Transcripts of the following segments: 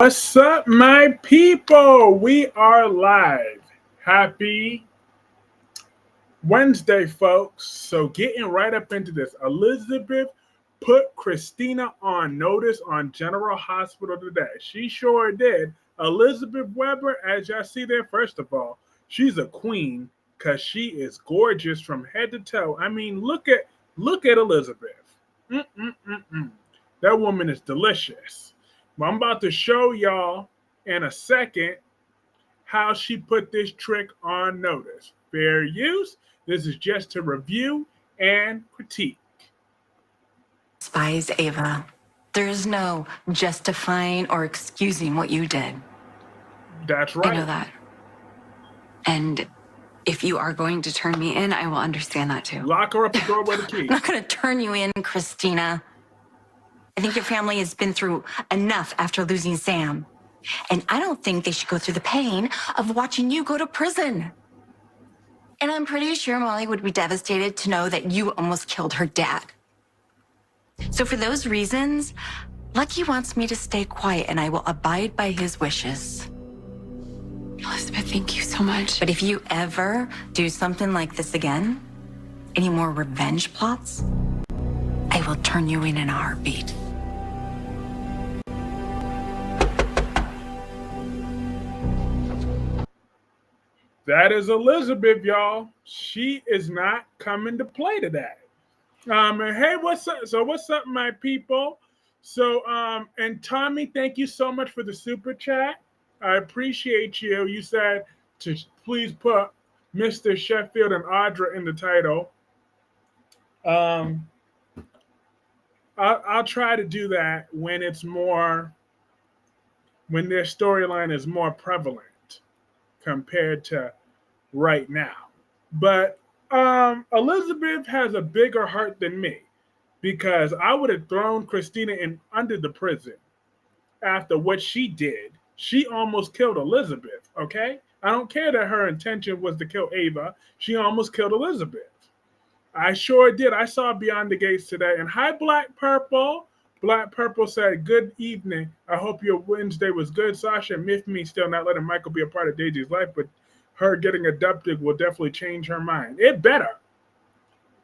What's up, my people? We are live. Happy Wednesday, folks. So, getting right up into this, Elizabeth put Christina on notice on General Hospital today. She sure did. Elizabeth Weber, as y'all see there, first of all, she's a queen because she is gorgeous from head to toe. I mean, look at Elizabeth. Mm-mm-mm-mm. That woman is delicious. Well, I'm about to show y'all in a second how she put this trick on notice. Fair use. This is just to review and critique. Despise Ava. There is no justifying or excusing what you did. That's right. I know that. And if you are going to turn me in, I will understand that too. Lock her up and throw away the key. I'm not going to turn you in, Christina. I think your family has been through enough after losing Sam. And I don't think they should go through the pain of watching you go to prison. And I'm pretty sure Molly would be devastated to know that you almost killed her dad. So for those reasons, Lucky wants me to stay quiet and I will abide by his wishes. Elizabeth, thank you so much. But if you ever do something like this again, any more revenge plots, I will turn you in a heartbeat. That is Elizabeth, y'all. She is not coming to play today. And hey, what's up? So what's up, my people? So and Tommy, thank you so much for the super chat. I appreciate you. You said to please put Mr. Sheffield and Audra in the title. I'll try to do that when it's more, when their storyline is more prevalent compared to right now. But Elizabeth has a bigger heart than me because I would have thrown Christina in under the prison after what she did. She almost killed Elizabeth, okay? I don't care that her intention was to kill Ava. She almost killed Elizabeth. I sure did. I saw Beyond the Gates today. And hi, Black Purple. Black Purple said, good evening. I hope your Wednesday was good. Sasha miffed me still not letting Michael be a part of Daisy's life, but her getting abducted will definitely change her mind. It better.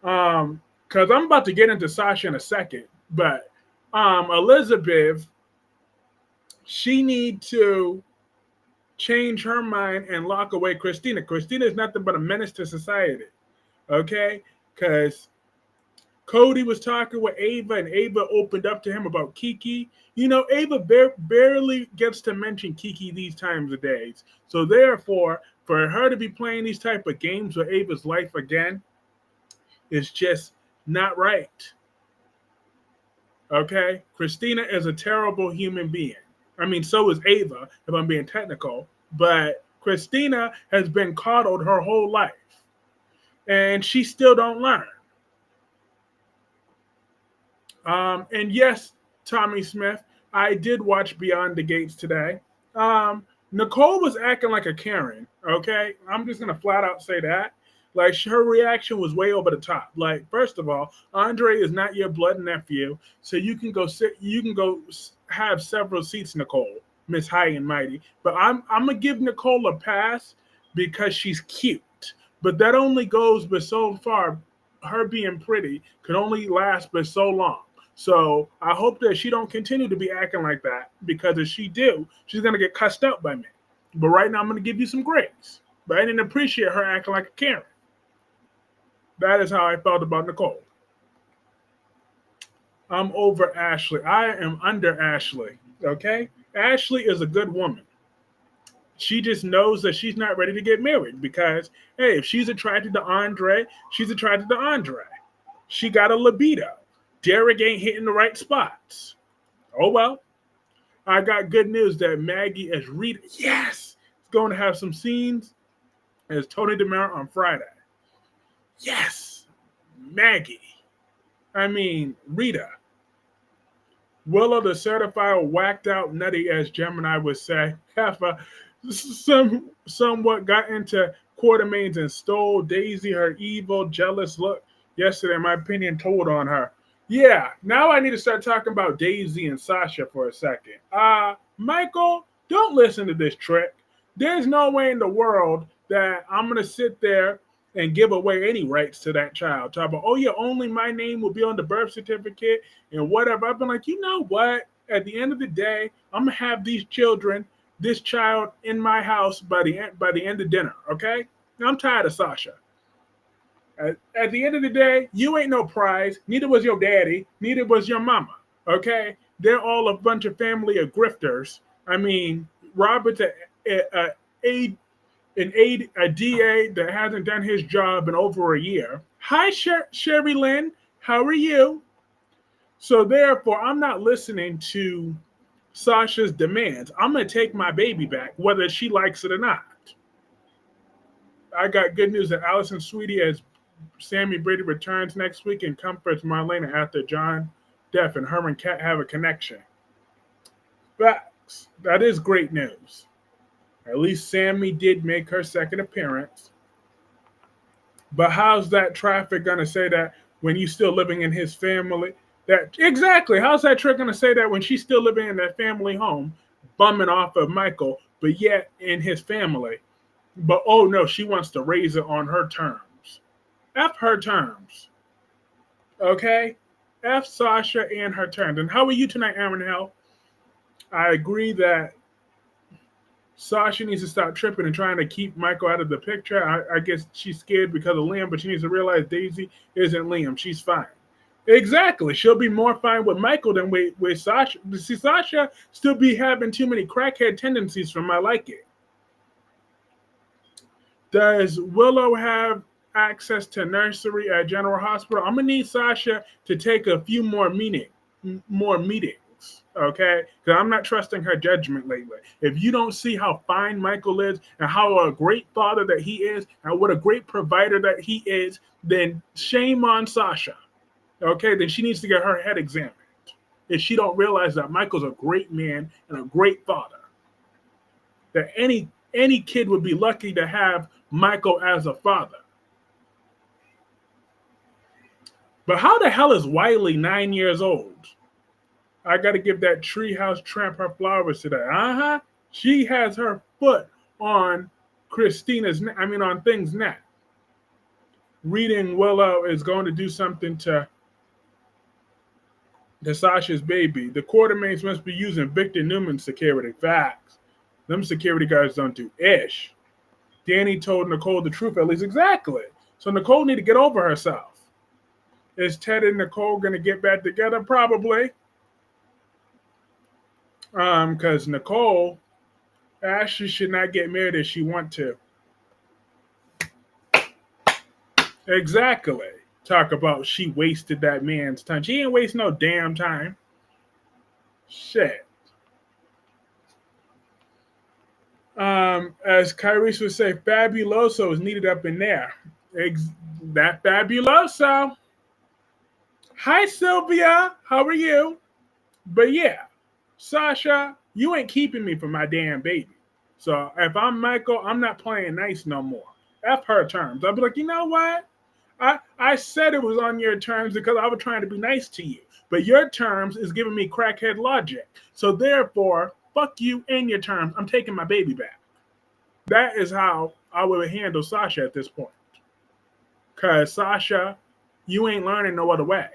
Because I'm about to get into Sasha in a second. But Elizabeth, she need to change her mind and lock away Christina. Christina is nothing but a menace to society. Okay? Because Cody was talking with Ava, and Ava opened up to him about Kiki. You know, Ava barely gets to mention Kiki these times of days. So therefore, for her to be playing these type of games with Ava's life again is just not right. Okay? Christina is a terrible human being. I mean, so is Ava, if I'm being technical. But Christina has been coddled her whole life. And she still don't learn. And yes, Tommy Smith, I did watch Beyond the Gates today. Nicole was acting like a Karen, okay? I'm just going to flat out say that. Like, her reaction was way over the top. Like, first of all, Andre is not your blood nephew, so you can go have several seats, Nicole, Miss High and Mighty. But I'm going to give Nicole a pass because she's cute. But that only goes but so far. Her being pretty can only last but so long. So I hope that she don't continue to be acting like that, because if she do, she's going to get cussed out by me. But right now I'm going to give you some grace. But I didn't appreciate her acting like a Karen. That is how I felt about Nicole. I'm over Ashley. I am under Ashley, okay? Ashley is a good woman. She just knows that she's not ready to get married because, hey, if she's attracted to Andre, she's attracted to Andre. She got a libido. Derek ain't hitting the right spots. Oh, well. I got good news that Maggie as Rita, yes, is going to have some scenes as Tony DeMera on Friday. Yes, Maggie. I mean, Rita. Willow, the certified whacked out nutty, as Gemini would say, somewhat got into Quartermains and stole Daisy her evil, jealous look yesterday. My opinion told on her. Yeah, now I need to start talking about Daisy and Sasha for a second. Michael, don't listen to this trick. There's no way in the world that I'm gonna sit there and give away any rights to that child. Talk about, oh yeah, only my name will be on the birth certificate and whatever. I've been like, you know what? At the end of the day, I'm gonna have these children, this child in my house by the end of dinner. Okay? I'm tired of Sasha. At the end of the day, you ain't no prize. Neither was your daddy. Neither was your mama. Okay, they're all a bunch of family of grifters. I mean, Robert's a a DA that hasn't done his job in over a year. Hi, Sherry Lynn. How are you? So therefore, I'm not listening to Sasha's demands. I'm gonna take my baby back, whether she likes it or not. I got good news that Allison Sweetie as Sammy Brady returns next week and comforts Marlena after John death, and her and Kat have a connection. Facts. That is great news. At least Sammy did make her second appearance. But how's that traffic gonna say that when you still living in his family? That exactly. How's that trick gonna say that when she's still living in that family home, bumming off of Michael, but yet in his family? But oh no, she wants to raise it on her terms. F her terms. Okay? F Sasha and her terms. And how are you tonight, Aaron Hell? I agree that Sasha needs to stop tripping and trying to keep Michael out of the picture. I guess she's scared because of Liam, but she needs to realize Daisy isn't Liam. She's fine. Exactly. She'll be more fine with Michael than with Sasha. See, Sasha still be having too many crackhead tendencies for my liking. Does Willow have access to nursery at General Hospital? I'm gonna need Sasha to take a few more meetings. Okay, because I'm not trusting her judgment lately. If you don't see how fine Michael is and how a great father that he is and what a great provider that he is, then shame on Sasha. Okay, then she needs to get her head examined. If she don't realize that Michael's a great man and a great father, that any kid would be lucky to have Michael as a father. But how the hell is Wiley 9 years old? I got to give that treehouse tramp her flowers today. She has her foot on on things neck. Reading Willow is going to do something to Sasha's baby. The Quartermains must be using Victor Newman's security. Facts. Them security guards don't do ish. Danny told Nicole the truth, at least exactly. So Nicole need to get over herself. Is Ted and Nicole going to get back together? Probably. Because Nicole, Ashley should not get married if she want to. Exactly. Talk about she wasted that man's time. She ain't waste no damn time. Shit. As Kyreese would say, fabuloso is needed up in there. That fabuloso. Hi, Sylvia. How are you? But yeah, Sasha, you ain't keeping me from my damn baby. So if I'm Michael, I'm not playing nice no more. F her terms. I'll be like, you know what? I said it was on your terms because I was trying to be nice to you. But your terms is giving me crackhead logic. So therefore, fuck you and your terms. I'm taking my baby back. That is how I would handle Sasha at this point. Because Sasha, you ain't learning no other way.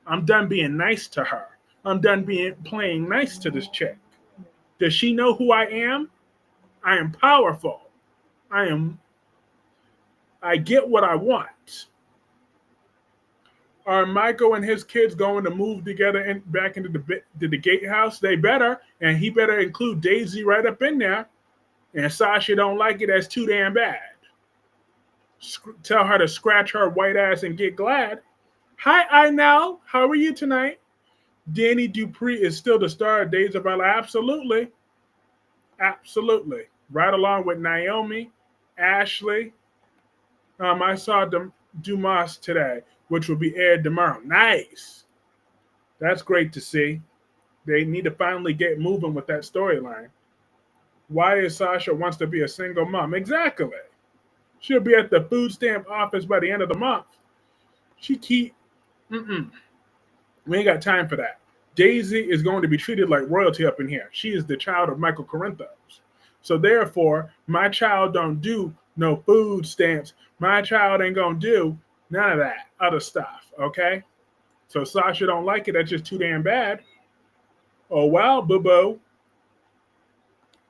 I'm done being nice to her. I'm done playing nice to this chick. Does she know who I am? I am powerful. I get what I want. Are Michael and his kids going to move together and back into the gatehouse? They better, and he better include Daisy right up in there. And Sasha don't like it, that's too damn bad. Tell her to scratch her white ass and get glad. Hi, Inel. How are you tonight? Danny Dupree is still the star of Days of Our Life. Absolutely. Absolutely. Right along with Naomi, Ashley. I saw Dumas today, which will be aired tomorrow. Nice. That's great to see. They need to finally get moving with that storyline. Why is Sasha wants to be a single mom? Exactly. She'll be at the food stamp office by the end of the month. She keep We ain't got time for that. Daisy is going to be treated like royalty up in here. She is the child of Michael Corinthos. So therefore, my child don't do no food stamps. My child ain't gonna do none of that other stuff. Okay? So Sasha don't like it. That's just too damn bad. Oh well, boo boo.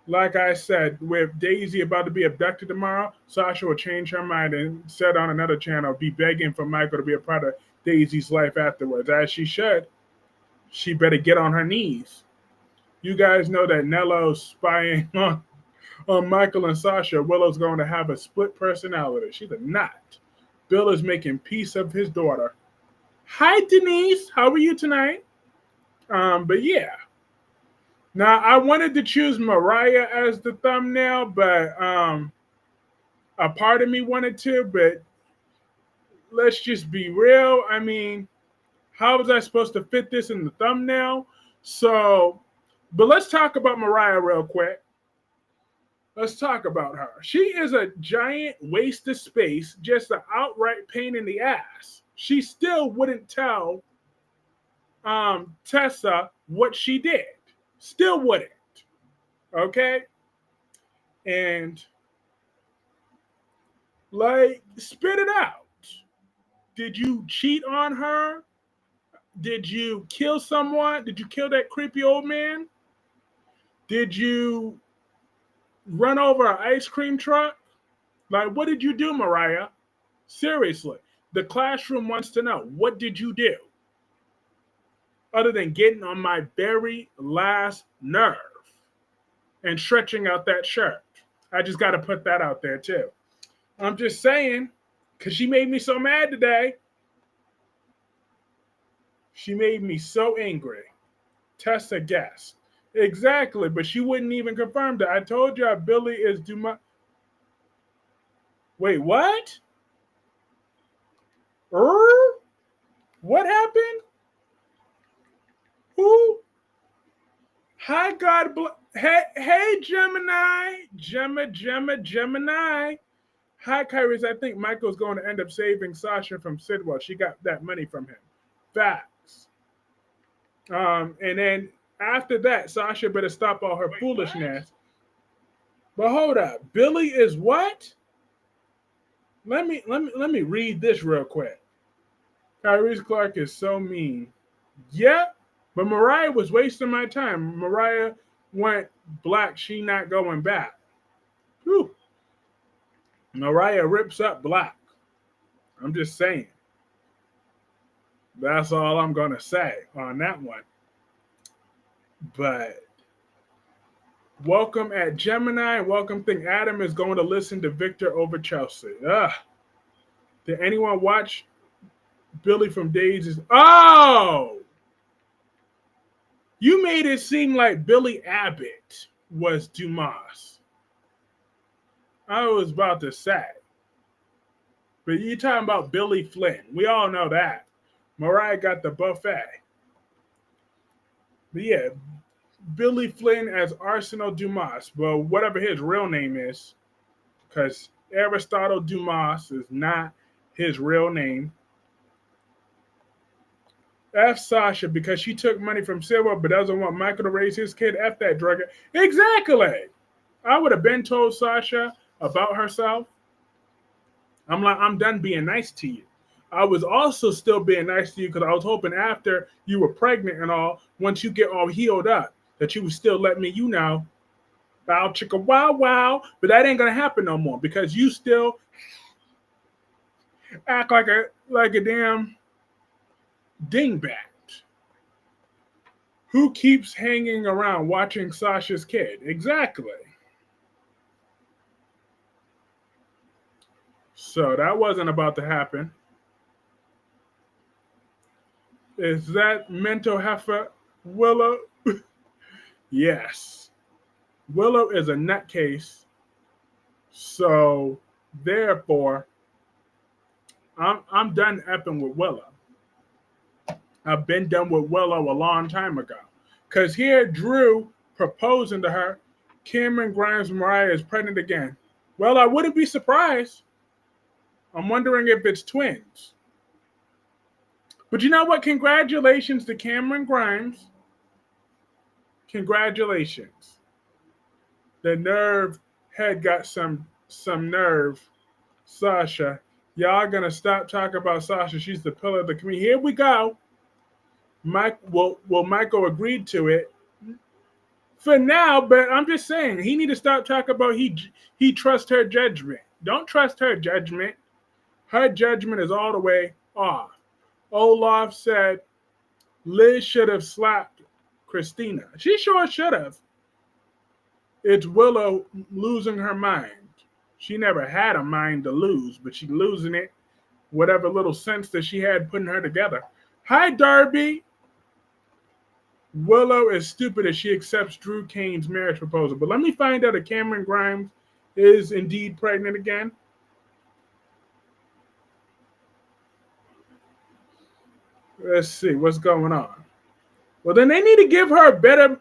Like I said, with Daisy about to be abducted tomorrow, Sasha will change her mind and set on another channel, be begging for Michael to be a part of Daisy's life afterwards, as she should. She better get on her knees. You guys know that Nello's spying on Michael and Sasha. Willow's going to have a split personality. She's a nut. Bill is making peace of his daughter. Hi, Denise. How are you tonight? But yeah. Now, I wanted to choose Mariah as the thumbnail, but a part of me wanted to, but let's just be real. I mean, how was I supposed to fit this in the thumbnail? So, but let's talk about Mariah real quick. Let's talk about her. She is a giant waste of space, just an outright pain in the ass. She still wouldn't tell Tessa what she did. Still wouldn't. Okay? And, like, spit it out. Did you cheat on her? Did you kill someone? Did you kill that creepy old man? Did you run over an ice cream truck? Like, what did you do, Mariah? Seriously. The classroom wants to know, what did you do? Other than getting on my very last nerve and stretching out that shirt. I just got to put that out there, too. I'm just saying, because she made me so mad today. She made me so angry. Tessa guessed. Exactly, but she wouldn't even confirm that. I told you Billy is Dumas. Wait, what? What happened? Who? Hi, God bless. Hey, Gemini. Gemini. Hi, Kyreese. I think Michael's going to end up saving Sasha from Sidwell. She got that money from him. Facts. And then after that, Sasha better stop all her foolishness. But hold up. Billy is what? Let me read this real quick. Kyreese Clarke is so mean. Yeah, but Mariah was wasting my time. Mariah went black. She not going back. Whew. Mariah rips up black. I'm just saying. That's all I'm going to say on that one. But welcome at Gemini. Welcome. Think Adam is going to listen to Victor over Chelsea. Ugh. Did anyone watch Billy from Daisy's? Oh! You made it seem like Billy Abbott was Dumas. I was about to say. But you're talking about Billy Flynn. We all know that. Mariah got the buffet. But yeah, Billy Flynn as Arsenal Dumas. Well, whatever his real name is. Because Aristotle Dumas is not his real name. F Sasha because she took money from Silver but doesn't want Michael to raise his kid. F that drug. Exactly. I would have been told Sasha about herself. I'm like, I'm done being nice to you. I was also still being nice to you because I was hoping after you were pregnant and all, once you get all healed up, that you would still let me, bow chicka wow wow. But that ain't gonna happen no more because you still act like a damn dingbat who keeps hanging around watching Sasha's kid. Exactly. So that wasn't about to happen. Is that mental heifer Willow? Yes. Willow is a nutcase. So therefore, I'm done effing with Willow. I've been done with Willow a long time ago. Because here, Drew proposing to her, Cameron Grimes Mariah is pregnant again. Well, I wouldn't be surprised. I'm wondering if it's twins. But you know what? Congratulations to Cameron Grimes. Congratulations. The nerve head got some nerve. Sasha. Y'all gonna stop talking about Sasha. She's the pillar of the community. Here we go. Michael agreed to it for now, but I'm just saying he need to stop talking about he trusts her judgment. Don't trust her judgment. Her judgment is all the way off. Olaf said Liz should have slapped Christina. She sure should have. It's Willow losing her mind. She never had a mind to lose, but she's losing it. Whatever little sense that she had putting her together. Hi, Darby. Willow is stupid as she accepts Drew Kane's marriage proposal. But let me find out if Cameron Grimes is indeed pregnant again. Let's see what's going on. Well, then they need to give her better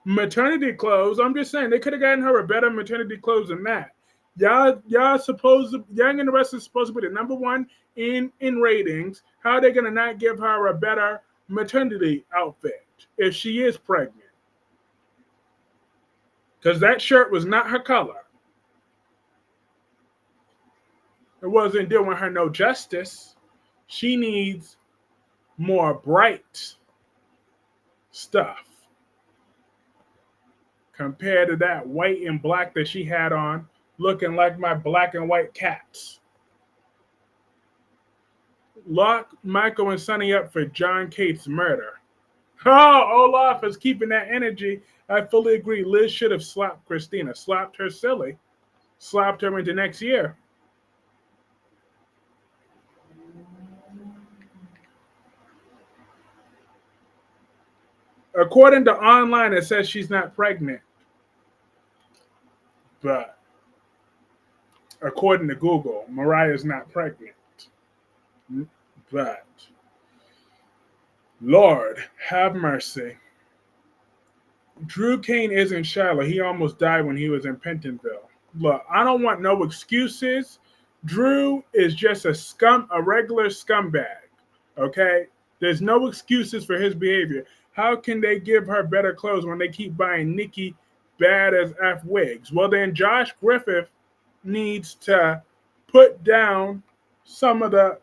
maternity clothes. I'm just saying they could have gotten her a better maternity clothes than that. Y'all supposed to, Young and the Restless is supposed to be the number one in ratings. How are they gonna not give her a better maternity outfit if she is pregnant? Because that shirt was not her color. It wasn't doing her no justice. She needs more bright stuff compared to that white and black that she had on, looking like my black and white cats. Lock Michael and Sonny up for John Cate's murder. Oh, Olaf is keeping that energy. I fully agree. Liz should have slapped Christina. Slapped her silly. Slapped her into next year. According to online, it says she's not pregnant. But according to Google, Mariah's not pregnant. But Lord, have mercy. Drew Kane isn't shallow. He almost died when he was in Pentonville. Look, I don't want no excuses. Drew is just a regular scumbag. Okay? There's no excuses for his behavior. How can they give her better clothes when they keep buying Nikki bad as F wigs? Well, then Josh Griffith needs to put down some of the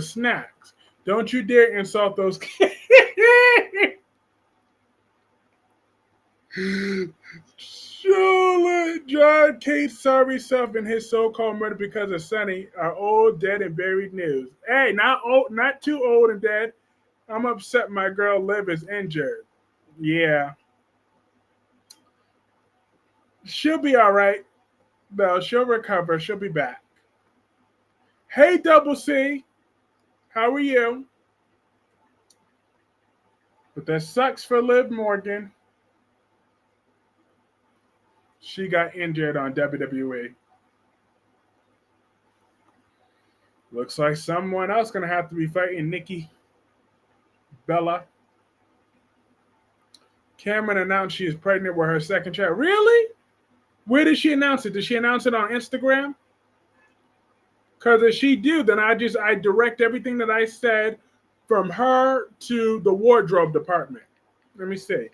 snacks. Don't you dare insult those kids. Surely John Cate's sorry self and his so-called murder because of Sonny are old, dead, and buried news. Hey, not old, not too old and dead. I'm upset my girl Liv is injured. Yeah. She'll be all right, though. She'll recover. She'll be back. Hey, Double C. How are you? But that sucks for Liv Morgan. She got injured on WWE. Looks like someone else going to have to be fighting Nikki Bella. Cameron announced she is pregnant with her second child. Really? Where did she announce it? Did she announce it on Instagram? Because if she do, then I direct everything that I said from her to the wardrobe department. Let me see.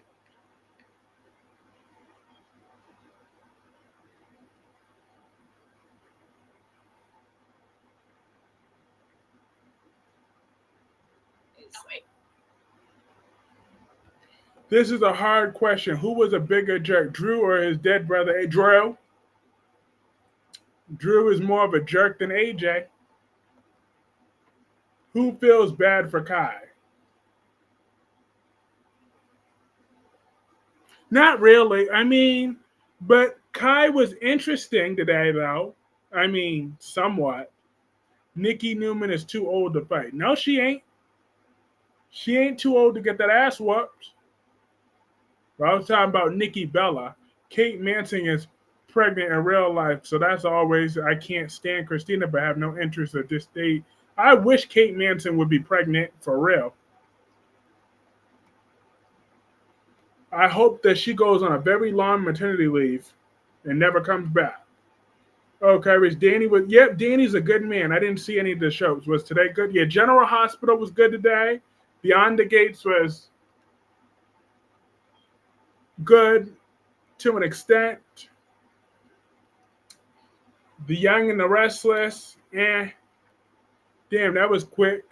This is a hard question. Who was a bigger jerk, Drew or his dead brother, Drew? Drew is more of a jerk than AJ. Who feels bad for Kai? Not really. I mean, but Kai was interesting today, though. I mean, somewhat. Nikki Newman is too old to fight. No, she ain't. She ain't too old to get that ass whooped. But I was talking about Nikki Bella. Kate Manson is pregnant in real life, so that's always, I can't stand Christina, but have no interest at this stage. I wish Kate Manson would be pregnant for real. I hope that she goes on a very long maternity leave and never comes back. Oh, Kyreese. Danny's a good man. I didn't see any of the shows. Was today good? Yeah, General Hospital was good today. Beyond the Gates was good to an extent. The Young and the Restless, damn, that was quick.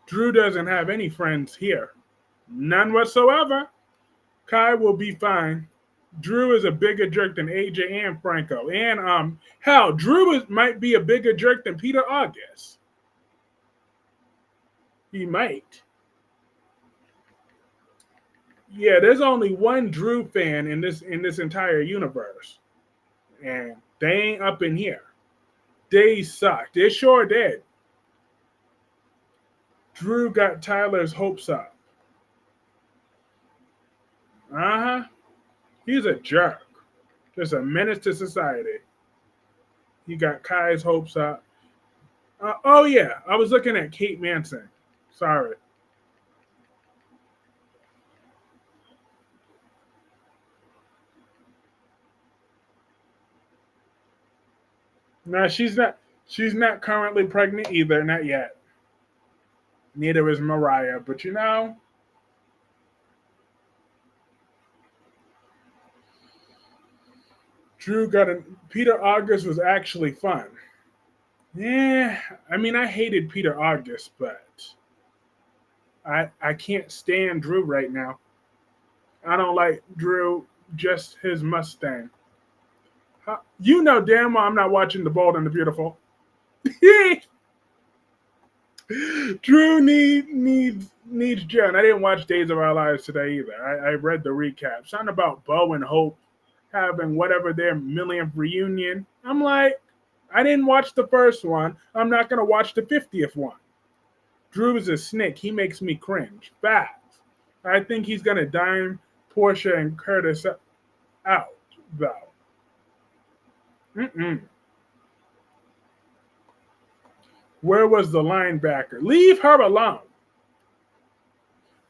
Drew doesn't have any friends here. None whatsoever. Kai will be fine. Drew is a bigger jerk than AJ and Franco. And hell, might be a bigger jerk than Peter August. He might. Yeah, there's only one Drew fan in this entire universe. And they ain't up in here. They suck. They sure did. Drew got Tyler's hopes up. Uh-huh. He's a jerk. Just a menace to society. He got Kai's hopes up. Oh, yeah. I was looking at Kate Manson. Sorry. No, she's not. She's not currently pregnant either. Not yet. Neither is Mariah. But Drew got a. Peter August was actually fun. Yeah, I mean, I hated Peter August, but I can't stand Drew right now. I don't like Drew, just his Mustang. You know damn well I'm not watching The Bold and the Beautiful. Drew needs Jen. I didn't watch Days of Our Lives today either. I read the recap. Something about Bo and Hope having whatever their millionth reunion. I'm like, I didn't watch the first one. I'm not gonna watch the 50th one. Drew is a snake. He makes me cringe. Facts. I think he's gonna dime Portia and Curtis out though. Mm-mm. Where was the linebacker? Leave her alone.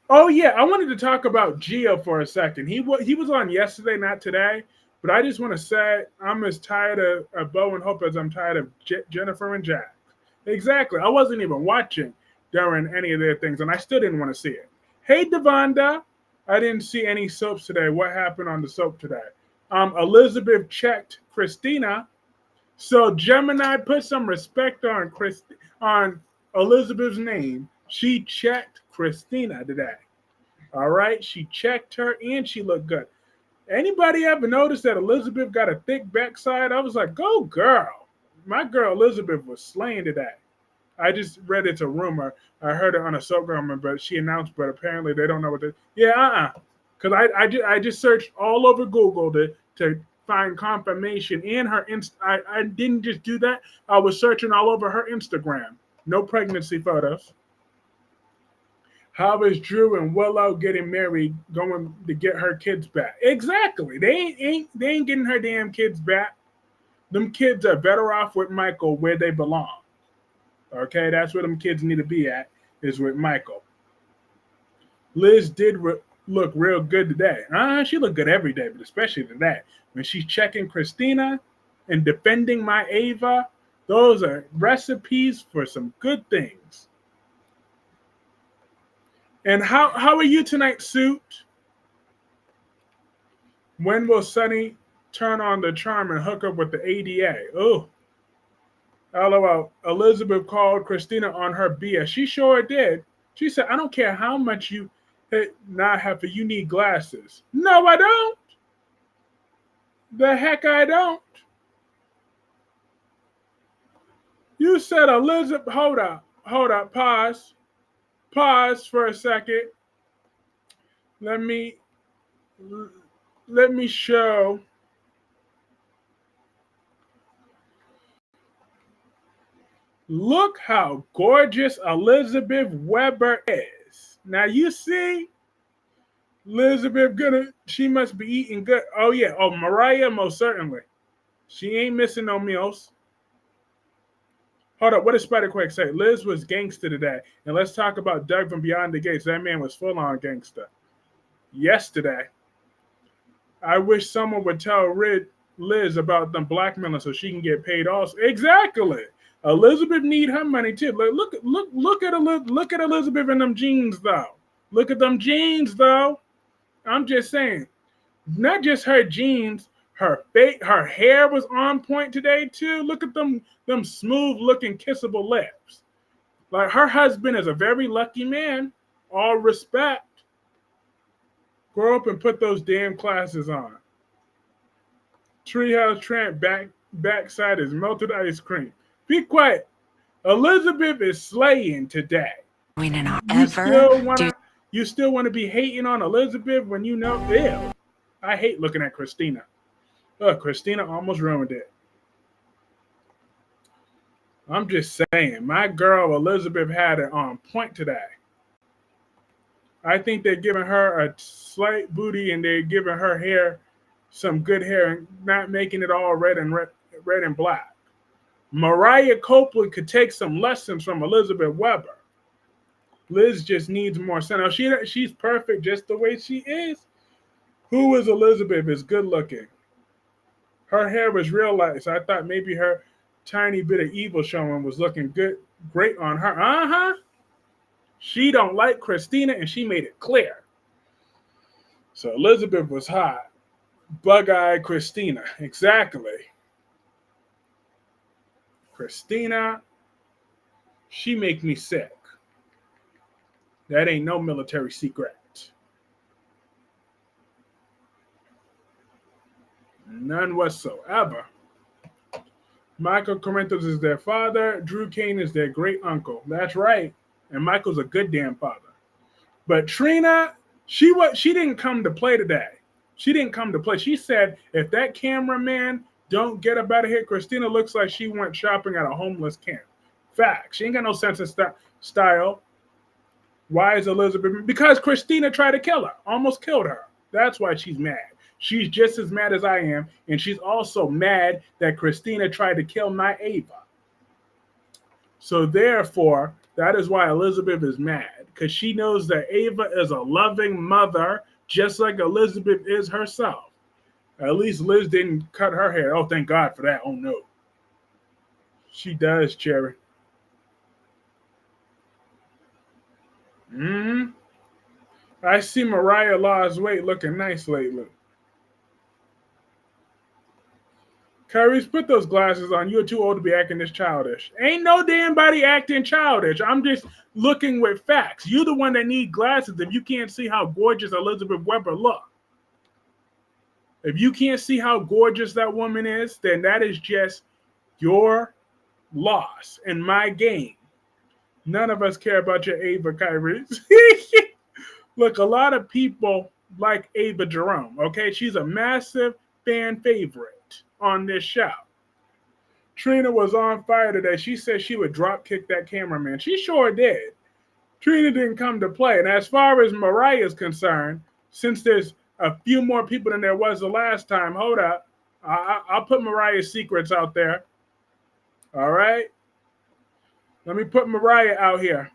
Oh yeah, I wanted to talk about Gio for a second. He was on yesterday, not today. But I just want to say I'm as tired of Bo and Hope as I'm tired of Jennifer and Jack. Exactly. I wasn't even watching during any of their things, and I still didn't want to see it. Hey, Devonda. I didn't see any soaps today. What happened on the soap today? Elizabeth checked Christina. So Gemini, put some respect on Elizabeth's name. She checked Christina today. All right, she checked her and she looked good. Anybody ever noticed that Elizabeth got a thick backside? I was like, go girl. My girl Elizabeth was slaying today. I just read it's a rumor. I heard it on a soap drama, but she announced, but apparently they don't know what yeah, because I just searched all over Google to find confirmation in her I didn't just do that. I was searching all over her Instagram. No pregnancy photos. How is Drew and Willow getting married, going to get her kids back? Exactly. They ain't getting her damn kids back. Them kids are better off with Michael where they belong. Okay, that's where them kids need to be at, is with Michael. Liz did look real good today. She looked good every day, but especially today. When she's checking Christina and defending my Ava, those are recipes for some good things. And how are you tonight, Suit? When will Sunny turn on the charm and hook up with the ADA? Oh, LOL. Elizabeth called Christina on her BS. She sure did. She said, I don't care how much you not have, you need glasses. No, I don't. The heck I don't. You said Elizabeth, hold up, pause for a second. Let me show. Look how gorgeous Elizabeth Weber is. Now you see, Elizabeth she must be eating good. Oh yeah, Mariah most certainly. She ain't missing no meals. Hold up, what did Spider-Quake say? Liz was gangster today. And let's talk about Doug from Beyond the Gates. That man was full-on gangster. Yesterday. I wish someone would tell Liz about them blackmailing so she can get paid also. Exactly. Elizabeth need her money too. Look at Elizabeth in them jeans though. Look at them jeans though. I'm just saying, not just her jeans, her face, her hair was on point today too. Look at them smooth looking kissable lips. Like her husband is a very lucky man. All respect. Grow up and put those damn glasses on. Treehouse Tramp backside is melted ice cream. Be quiet. Elizabeth is slaying today. We did not You ever still do. wanna you still wanna be hating on Elizabeth when you know ew. I hate looking at Christina. Christina almost ruined it. I'm just saying, my girl Elizabeth had it on point today. I think they're giving her a slight booty and they're giving her hair some good hair and not making it all red and black. Mariah Copeland could take some lessons from Elizabeth Weber. Liz just needs more sense. She's perfect just the way she is. Who is Elizabeth is good looking. Her hair was real light, so I thought maybe her tiny bit of evil showing was looking great on her. Uh-huh. She don't like Christina, and she made it clear. So Elizabeth was hot. Bug-eyed Christina. Exactly. Christina, she make me sick. That ain't no military secret. None whatsoever. Michael Corinthos is their father. Drew Kane is their great uncle. That's right. And Michael's a good damn father. But Trina, she didn't come to play today. She didn't come to play. She said, if that cameraman don't get up out of here, Christina looks like she went shopping at a homeless camp. Fact. She ain't got no sense of style. Why is Elizabeth? Because Christina tried to kill her. Almost killed her. That's why she's mad. She's just as mad as I am. And she's also mad that Christina tried to kill my Ava. So therefore, that is why Elizabeth is mad. Because she knows that Ava is a loving mother, just like Elizabeth is herself. At least Liz didn't cut her hair. Oh, thank God for that. Oh, no. She does, Cherry. I see Mariah lost weight looking nice lately. Kyreese, put those glasses on. You're too old to be acting this childish. Ain't no damn body acting childish. I'm just looking with facts. You're the one that need glasses if you can't see how gorgeous Elizabeth Weber look. If you can't see how gorgeous that woman is, then that is just your loss in my game. None of us care about your Ava, Kyreese. Look, a lot of people like Ava Jerome, okay? She's a massive fan favorite on this show. Trina was on fire today. She said she would drop kick that cameraman. She sure did. Trina didn't come to play. And as far as Mariah is concerned, since there's a few more people than there was the last time, hold up. I'll put Mariah's secrets out there. All right? Let me put Mariah out here.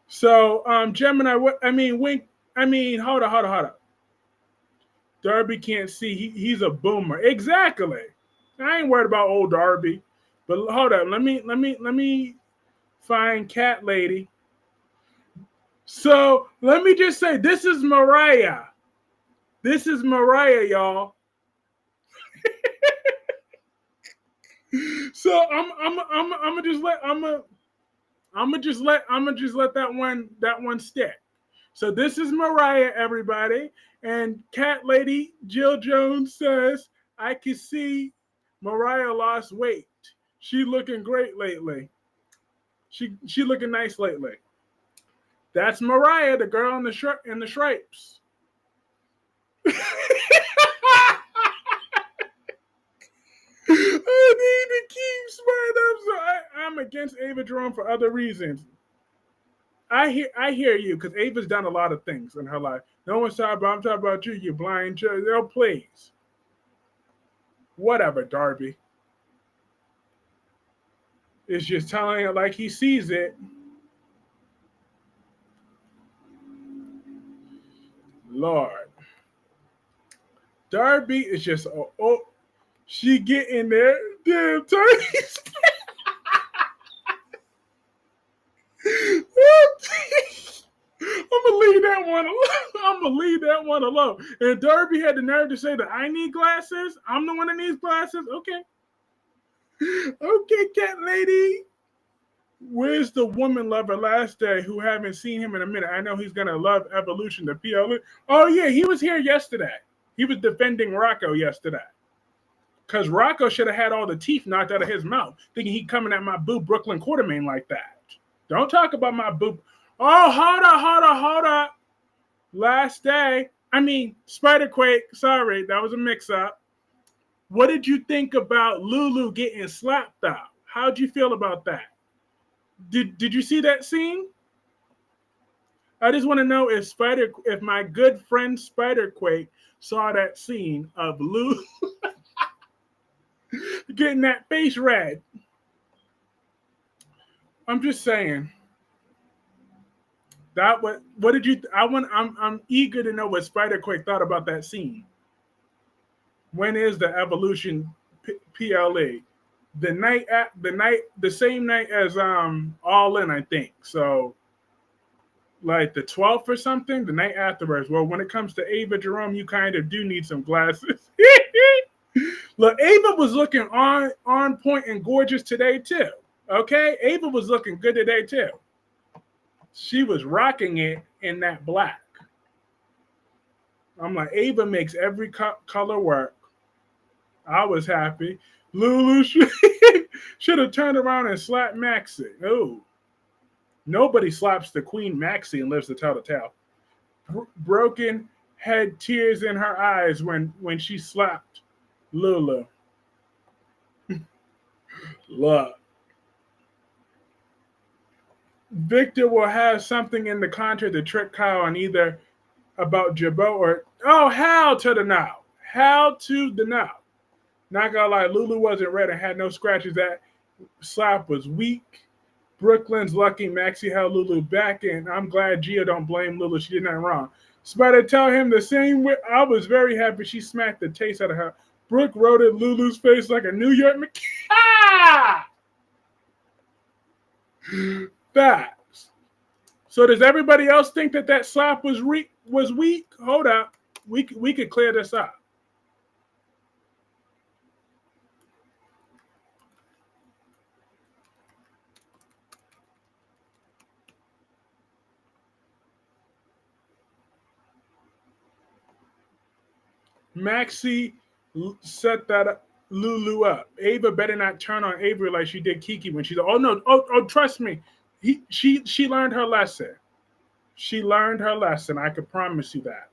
So, Gemini, hold up. Darby can't see. He's a boomer. Exactly. I ain't worried about old Darby. But hold up. Let me find Cat Lady. So let me just say, this is Mariah. This is Mariah, y'all. So I'm gonna just let that one stick. So this is Mariah, everybody, and Cat Lady Jill Jones says I can see Mariah lost weight. She looking great lately. She looking nice lately. That's Mariah, the girl in the stripes. I need to keep smiling up, so I'm against Ava Jerome for other reasons. I hear you, because Ava's done a lot of things in her life. No one's talking about. I'm talking about you, you blind child. Oh, please. Whatever, Darby. It's just telling it like he sees it. Lord. Darby is just She get in there, damn turkeys. I'm gonna leave that one alone. I'm gonna leave that one alone. And Derby had the nerve to say that I need glasses. I'm the one that needs glasses. Okay. Okay, cat lady. Where's the woman lover last day who haven't seen him in a minute? I know he's gonna love evolution, the PLE. Oh yeah, he was here yesterday. He was defending Rocco yesterday. Cause Rocco should have had all the teeth knocked out of his mouth, thinking he coming at my boo Brooklyn Quartermain like that. Don't talk about my boo. Oh, hold up. Last day. I mean, Spiderquake. Sorry, that was a mix-up. What did you think about Lulu getting slapped out? How'd you feel about that? Did you see that scene? I just want to know if my good friend Spiderquake saw that scene of Lulu getting that face red. I'm just saying. What did you? I'm eager to know what Spiderquake thought about that scene. When is the evolution PLE? The same night as All In, I think. So, like the 12th or something, the night afterwards. Well, when it comes to Ava Jerome, you kind of do need some glasses. Look, Ava was looking on point and gorgeous today too. Okay, Ava was looking good today too. She was rocking it in that black. I'm like, Ava makes every color work. I was happy. Lulu should have turned around and slapped Maxie. Oh, nobody slaps the Queen Maxie and lives to tell the tale. Broken had tears in her eyes when she slapped Lulu. Look. Victor will have something in the contract to trick Kyle on either about Jabot or Hal to the now. Hal to the now. Not gonna lie, Lulu wasn't red and had no scratches. That slap was weak. Brooklyn's lucky Maxie held Lulu back, and I'm glad Gia don't blame Lulu. She did nothing wrong. Spider tell him the same way. I was very happy she smacked the taste out of her. Brooke wrote at Lulu's face like a New York Facts. So does everybody else think that slap was weak? Hold up. We could clear this up. Maxie set that Lulu up. Ava better not turn on Avery like she did Kiki when she's. Oh no! Oh, trust me. She learned her lesson. She learned her lesson. I could promise you that.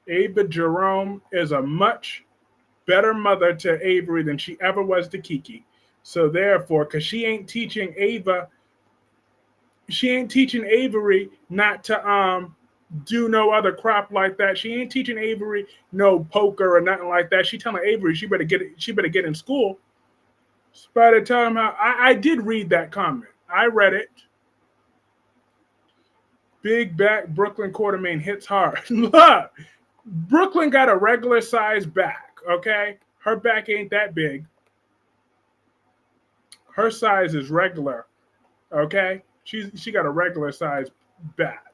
Ava Jerome is a much better mother to Avery than she ever was to Kiki. So therefore, because she ain't teaching Avery not to do no other crap like that. She ain't teaching Avery no poker or nothing like that. She telling Avery she better get in school. Spider tell him how I did read that comment. I read it. Big back Brooklyn Quartermain hits hard. Look, Brooklyn got a regular size back, okay? Her back ain't that big. Her size is regular, okay? She got a regular size back.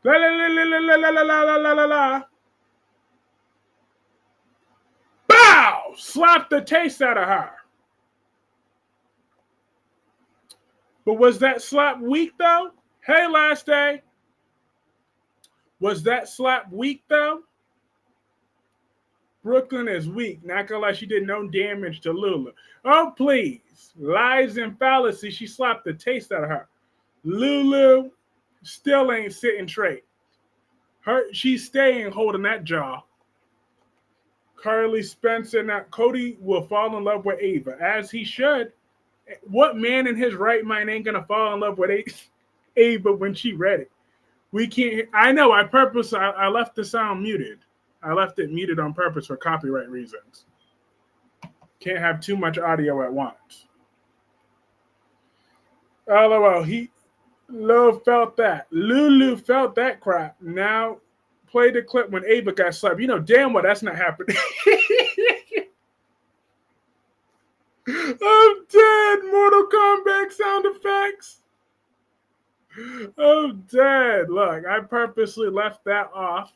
La la la la la la la la la la la. Bow! Slap the taste out of her. But was that slap weak though? Hey, last day. Was that slap weak though? Brooklyn is weak. Not gonna lie, she did no damage to Lulu. Oh, please. Lies and fallacy. She slapped the taste out of her. Lulu still ain't sitting straight. She's staying holding that jaw. Carly Spencer. Now, Cody will fall in love with Ava, as he should. What man in his right mind ain't gonna fall in love with Ava when she read it? We can't. I know. I left the sound muted. I left it muted on purpose for copyright reasons. Can't have too much audio at once. LOL, Lulu felt that crap. Now play the clip when Ava got slapped. You know damn well that's not happening. I'm dead. Mortal Kombat sound effects. I'm dead. Look, I purposely left that off.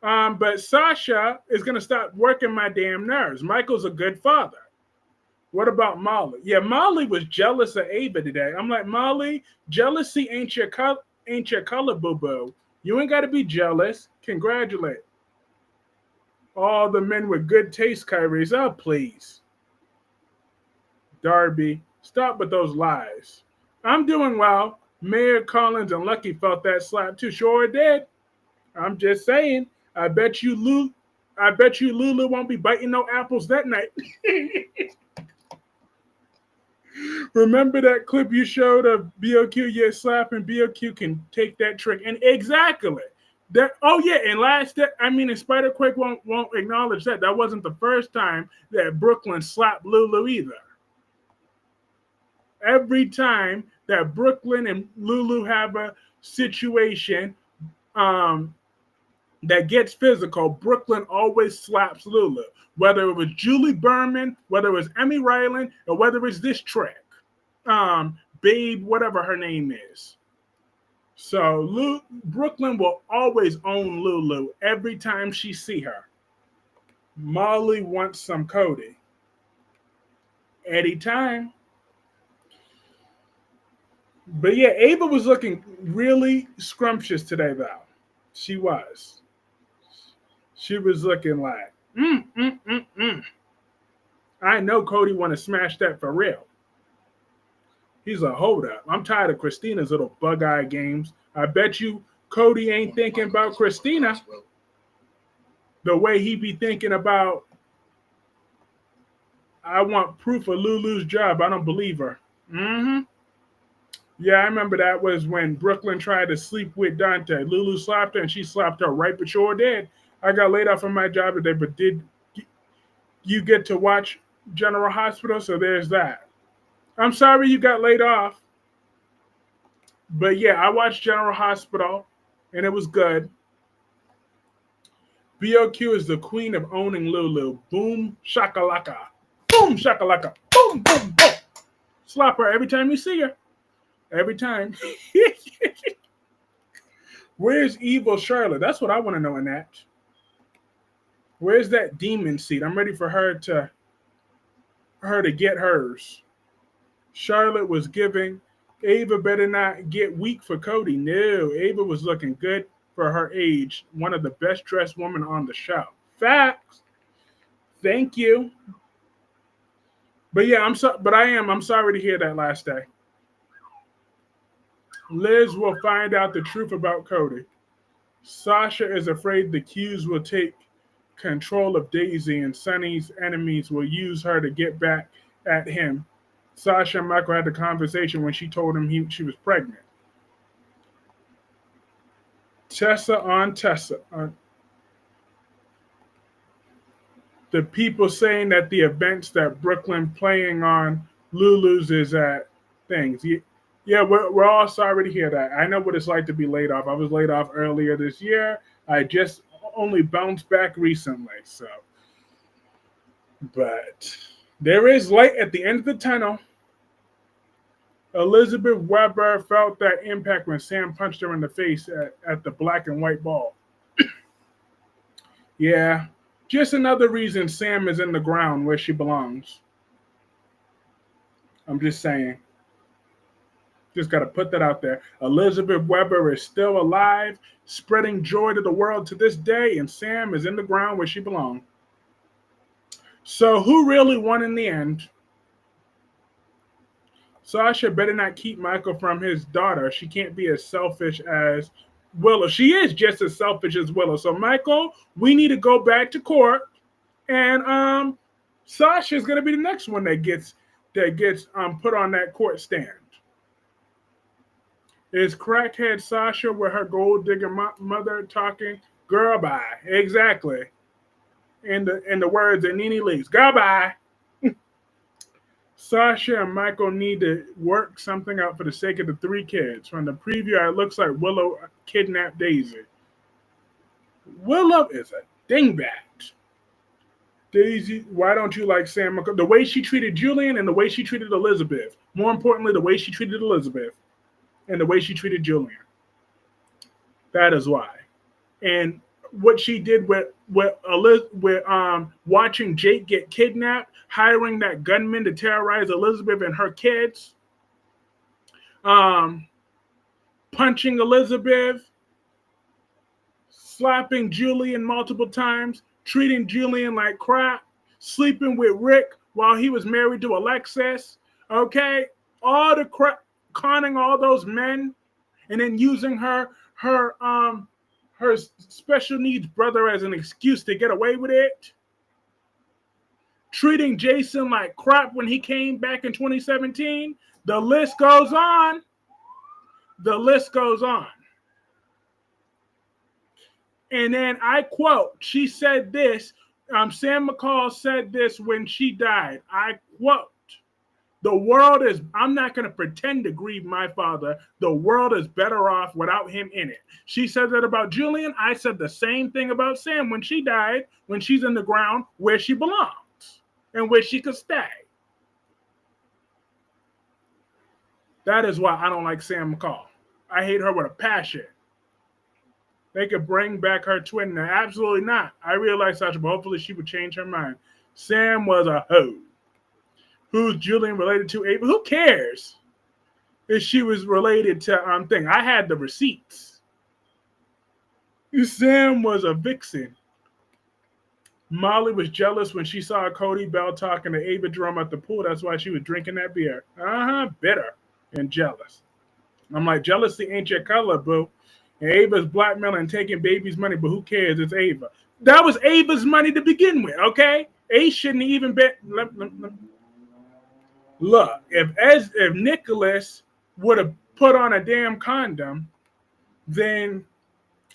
But Sasha is going to stop working my damn nerves. Michael's a good father. What about Molly? Yeah, Molly was jealous of Ava today. I'm like, Molly, jealousy ain't your color, boo-boo. You ain't got to be jealous. Congratulate all the men with good taste, Kyreese. Oh, please. Darby, stop with those lies. I'm doing well. Mayor Collins and Lucky felt that slap too. Sure did. I'm just saying. I bet you Lulu won't be biting no apples that night. Remember that clip you showed of BOQ? Yeah, slapping BOQ can take that trick. And exactly. That. Oh yeah, and and Spider-Quake won't acknowledge that. That wasn't the first time that Brooklyn slapped Lulu either. Every time that Brooklyn and Lulu have a situation that gets physical, Brooklyn always slaps Lulu. Whether it was Julie Berman, whether it was Emmy Ryland, or whether it's this trick. Babe, whatever her name is. So Brooklyn will always own Lulu every time she see her. Molly wants some Cody. Anytime. But yeah, Ava was looking really scrumptious today, though. She was. She was looking like, I know Cody want to smash that for real. He's a hold up. I'm tired of Christina's little bug-eye games. I bet you Cody ain't thinking about Christina the way he be thinking about, I want proof of Lulu's job. I don't believe her. Yeah, I remember that was when Brooklyn tried to sleep with Dante. Lulu slapped her and she slapped her right before dead. I got laid off from my job today, but did you get to watch General Hospital? So there's that. I'm sorry you got laid off. But yeah, I watched General Hospital and it was good. BOQ is the queen of owning Lulu. Boom, shakalaka. Boom, shakalaka. Boom, boom, boom. Slap her every time you see her. Every time. Where's evil Charlotte? That's what I want to know in that. Where's that demon seat? I'm ready for her to get hers. Charlotte was giving. Ava better not get weak for Cody. No, Ava was looking good for her age. One of the best dressed women on the show. Facts. Thank you. But yeah, I'm sorry to hear that last day. Liz will find out the truth about Cody. Sasha is afraid the Qs will take control of Daisy and Sonny's enemies will use her to get back at him. Sasha and Michael had the conversation when she told him she was pregnant. Tessa on Tessa. The people saying that the events that Brooklyn playing on Lulu's is at things. Yeah, we're all sorry to hear that. I know what it's like to be laid off. I was laid off earlier this year. I just only bounced back recently. So, but there is light at the end of the tunnel. Elizabeth Weber felt that impact when Sam punched her in the face at the black and white ball. Yeah, just another reason Sam is in the ground where she belongs. I'm just saying. Just got to put that out there. Elizabeth Weber is still alive, spreading joy to the world to this day, and Sam is in the ground where she belongs. So who really won in the end? Sasha better not keep Michael from his daughter. She can't be as selfish as Willow. She is just as selfish as Willow. So Michael, we need to go back to court, and Sasha is going to be the next one that gets put on that court stand. Is crackhead Sasha with her gold digger mother talking Girl, bye. Exactly. In the words of Nene Leakes, girl, bye. Sasha and Michael need to work something out for the sake of the three kids. From the preview, it looks like Willow kidnapped Daisy. Willow is a dingbat. Daisy, why don't you like Sam McCall? The way she treated Julian and the way she treated Elizabeth. More importantly, the way she treated Elizabeth and the way she treated Julian. That is why. And what she did with watching Jake get kidnapped, hiring that gunman to terrorize Elizabeth and her kids, um, punching Elizabeth, slapping Julian multiple times, treating Julian like crap, sleeping with Rick while he was married to Alexis. Okay, all the crap, conning all those men, and then using her special needs brother as an excuse to get away with it. Treating Jason like crap when he came back in 2017. The list goes on. The list goes on. And then I quote, she said this, Sam McCall said this when she died. I quote, the world is, I'm not going to pretend to grieve my father. The world is better off without him in it. She said that about Julian. I said the same thing about Sam when she died, when she's in the ground where she belongs and where she could stay. That is why I don't like Sam McCall. I hate her with a passion. They could bring back her twin. Now, absolutely not. I realize Sasha, but hopefully she would change her mind. Sam was a hoe. Who's Julian related to? Ava? Who cares if she was related to thing? I had the receipts. Sam was a vixen. Molly was jealous when she saw Cody Bell talking to Ava Drum at the pool. That's why she was drinking that beer. Bitter and jealous. I'm like, jealousy ain't your color, boo. And Ava's blackmailing and taking baby's money, but who cares? It's Ava. That was Ava's money to begin with, okay? Ace shouldn't even been. Look, if Nicholas would have put on a damn condom, then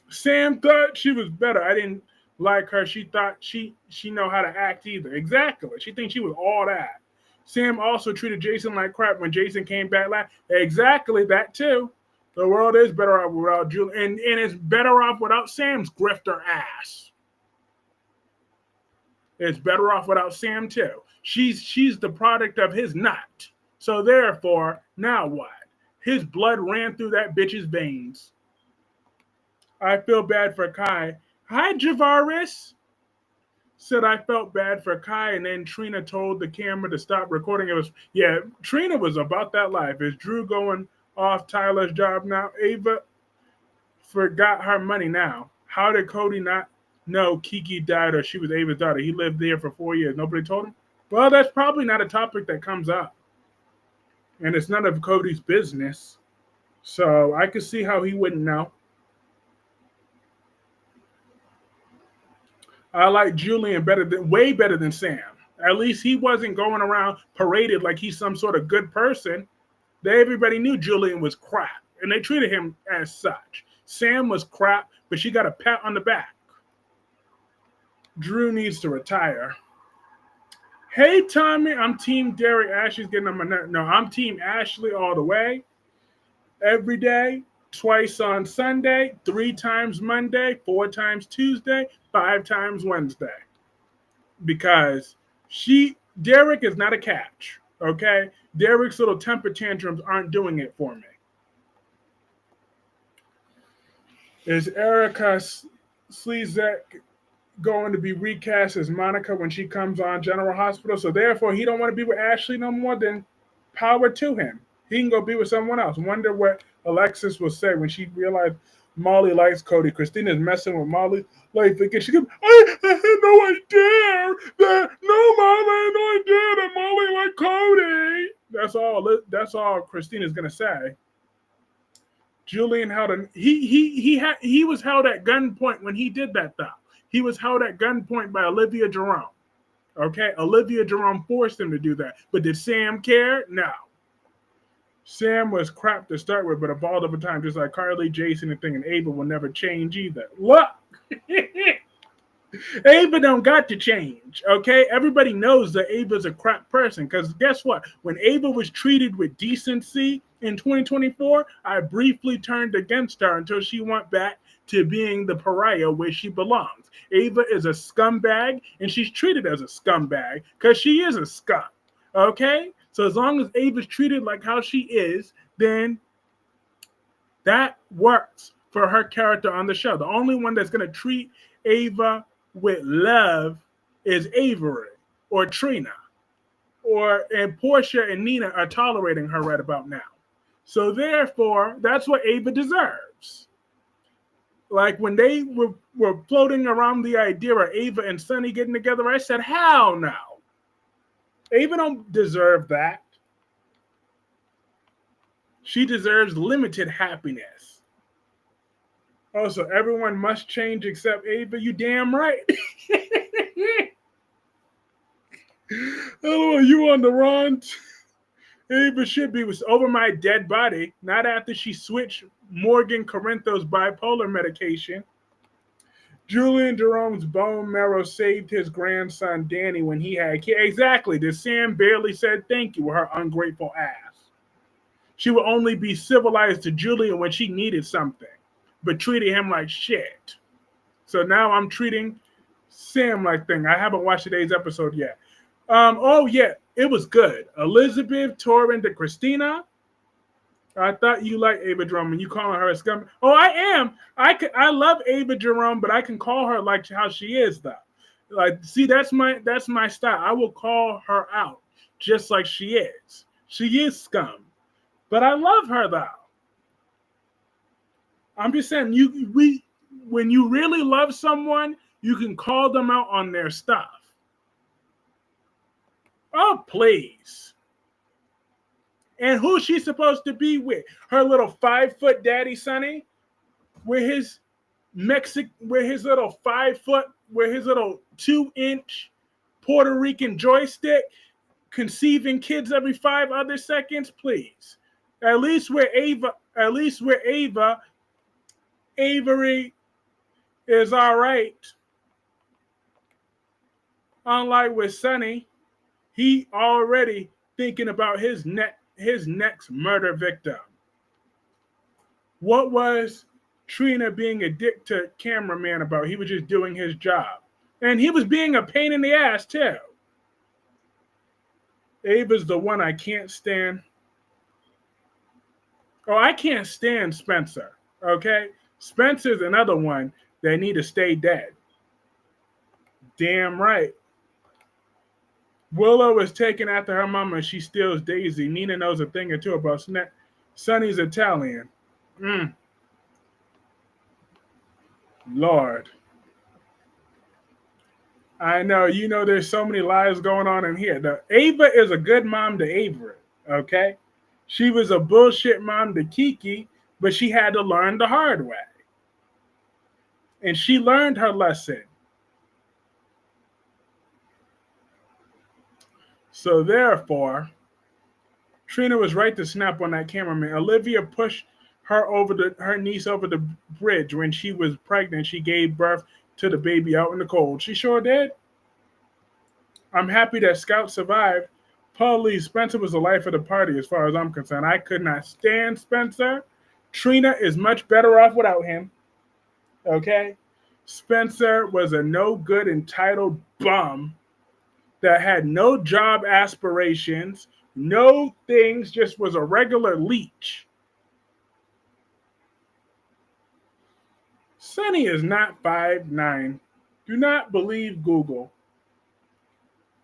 Sam thought she was better. I didn't like her. She thought she know how to act either. Exactly. She thinks she was all that. Sam also treated Jason like crap when Jason came back. Exactly, that too. The world is better off without Julie, and it's better off without Sam's grifter ass. It's better off without Sam too. She's the product of his nut. So therefore, now what? His blood ran through that bitch's veins. I feel bad for Kai. Hi, Javaris. Said I felt bad for Kai, and then Trina told the camera to stop recording. Trina was about that life. Is Drew going off Tyler's job now? Ava forgot her money now. How did Cody not know Kiki died or she was Ava's daughter? He lived there for 4 years. Nobody told him? Well, that's probably not a topic that comes up. And it's none of Cody's business. So I could see how he wouldn't know. I like Julian way better than Sam. At least he wasn't going around paraded like he's some sort of good person. Everybody knew Julian was crap, and they treated him as such. Sam was crap, but she got a pat on the back. Drew needs to retire. Hey, Tommy, I'm Team Derek. Ashley's getting on my nerve. No, I'm Team Ashley all the way. Every day, twice on Sunday, 3 times Monday, 4 times Tuesday, 5 times Wednesday. Because Derek is not a catch, okay? Derek's little temper tantrums aren't doing it for me. Is Erica Slezak going to be recast as Monica when she comes on General Hospital? So therefore, he don't want to be with Ashley no more, then power to him. He can go be with someone else. Wonder what Alexis will say when she realized Molly likes Cody. Christina's messing with Molly. Like, she goes, I had no idea that, no, Mom, I had no idea that Molly liked Cody. That's all Christina's going to say. Julian held he was held at gunpoint when he did that, though. He was held at gunpoint by Olivia Jerome. Okay? Olivia Jerome forced him to do that. But did Sam care? No. Sam was crap to start with, but evolved over time, just like Carly, Jason, and Ava will never change either. Look! Ava don't got to change, okay? Everybody knows that Ava's a crap person because guess what? When Ava was treated with decency in 2024, I briefly turned against her until she went back to being the pariah where she belongs. Ava is a scumbag and she's treated as a scumbag because she is a scum, okay? So as long as Ava's treated like how she is, then that works for her character on the show. The only one that's going to treat Ava with love is Avery or Trina. And Portia and Nina are tolerating her right about now. So therefore, that's what Ava deserves. Like when they were floating around the idea of Ava and Sonny getting together, I said, hell no. Ava don't deserve that. She deserves limited happiness. Also, everyone must change except Ava. You damn right. Oh, you on the run? Ava should be was over my dead body, not after she switched Morgan Corinthos bipolar medication. Julian Jerome's bone marrow saved his grandson Danny when he had kids. Exactly. The Sam barely said thank you with her ungrateful ass. She would only be civilized to Julian when she needed something, but treated him like shit. So now I'm treating Sam like thing. I haven't watched today's episode yet. Oh yeah, it was good. Elizabeth Torrent to Christina. I thought you liked Ava Jerome and you calling her a scum. Oh, I am. I love Ava Jerome, but I can call her like how she is though. Like, see, that's my style. I will call her out just like she is. She is scum, but I love her though. I'm just saying, when you really love someone, you can call them out on their stuff. Oh, please. And who's she supposed to be with? Her little 5-foot daddy Sonny? With his little 5-foot, with his little 2-inch Puerto Rican joystick, conceiving kids every 5 other seconds? Please. At least with Ava, Avery is all right. Unlike with Sonny, he already thinking about his next murder victim. What was Trina being a dick to cameraman about? He was just doing his job. And he was being a pain in the ass too. Ava's the one I can't stand. Oh, I can't stand Spencer. Okay? Spencer's another one that need to stay dead. Damn right. Willow is taken after her mama and she steals Daisy. Nina knows a thing or two about Sonny's Italian. Lord. I know, there's so many lies going on in here. Ava is a good mom to Avery, okay? She was a bullshit mom to Kiki, but she had to learn the hard way. And she learned her lesson. So therefore, Trina was right to snap on that cameraman. Olivia pushed her niece over the bridge when she was pregnant. She gave birth to the baby out in the cold. She sure did. I'm happy that Scout survived. Police, Spencer was the life of the party as far as I'm concerned. I could not stand Spencer. Trina is much better off without him. Okay? Spencer was a no good entitled bum that had no job aspirations, no things, just was a regular leech. Sonny is not 5'9". Do not believe Google.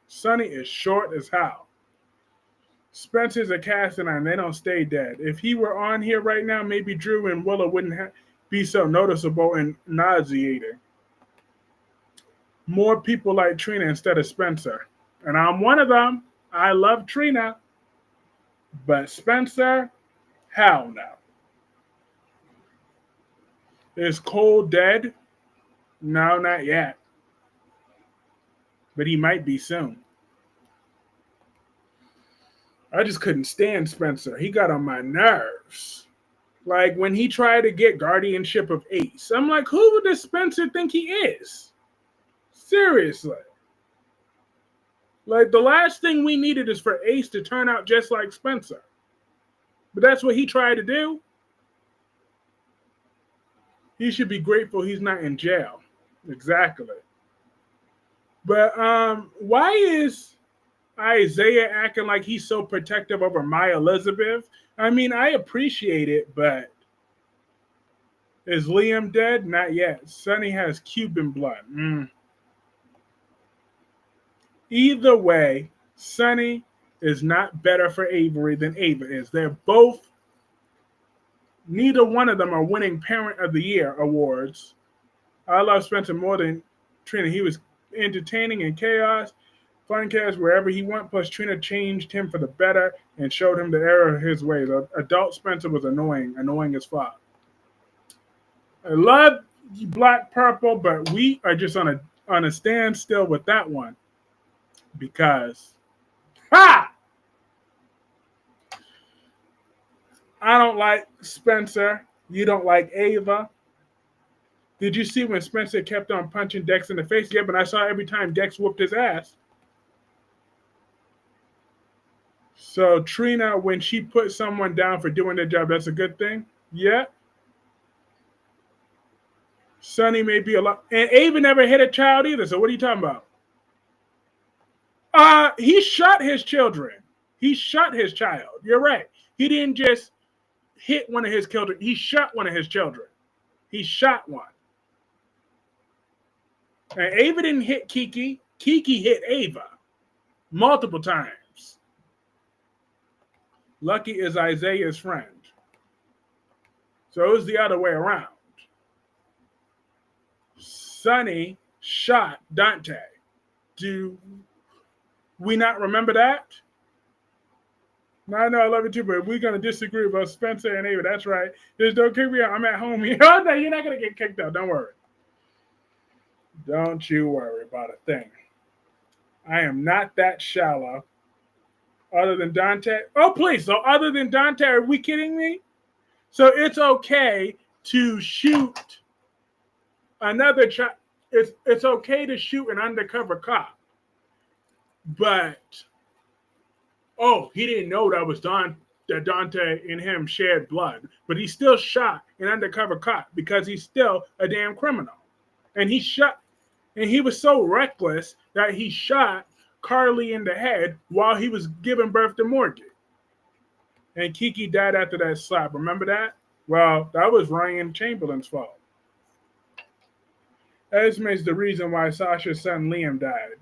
Sonny is short as hell. Spencer's a casting iron. They don't stay dead. If he were on here right now, maybe Drew and Willow wouldn't be so noticeable and nauseating. More people like Trina instead of Spencer. And I'm one of them. I love Trina. But Spencer, hell no. Is Cole dead? No, not yet. But he might be soon. I just couldn't stand Spencer. He got on my nerves. Like when he tried to get guardianship of Ace. I'm like, who does Spencer think he is? Seriously. Like the last thing we needed is for Ace to turn out just like Spencer. But that's what he tried to do. He should be grateful he's not in jail. Exactly. But why is Isaiah acting like he's so protective over Maya Elizabeth? I mean, I appreciate it, but is Liam dead? Not yet. Sonny has Cuban blood. Either way, Sonny is not better for Avery than Ava is. They're both, neither one of them are winning Parent of the Year awards. I love Spencer more than Trina. He was entertaining in chaos, fun chaos wherever he went. Plus, Trina changed him for the better and showed him the error of his ways. Adult Spencer was annoying as fuck. I love Black Purple, but we are just on a standstill with that one because I don't like Spencer. You don't like Ava. Did you see when Spencer kept on punching Dex in the face? Yeah, but I saw every time Dex whooped his ass. So Trina, when she put someone down for doing their job, that's a good thing? Yeah. Sonny may be a lot. And Ava never hit a child either, so what are you talking about? He shot his children. He shot his child. You're right. He didn't just hit one of his children. He shot one of his children. He shot one. And Ava didn't hit Kiki. Kiki hit Ava multiple times. Lucky is Isaiah's friend. So it was the other way around. Sonny shot Dante. Do we not remember that? No, I know I love it too, but we're going to disagree about Spencer and Ava. That's right. Just don't kick me out. I'm at home here. Oh, no, you're not going to get kicked out. Don't worry. Don't you worry about a thing. I am not that shallow. Other than Dante. Oh, please. So other than Dante, are we kidding me? So it's okay to shoot another child. It's okay to shoot an undercover cop. But, he didn't know that was that Dante and him shared blood. But he still shot an undercover cop because he's still a damn criminal. And he was so reckless that he shot Carly in the head while he was giving birth to Morgan. And Kiki died after that slap. Remember that? Well, that was Ryan Chamberlain's fault. Esme's the reason why Sasha's son Liam died.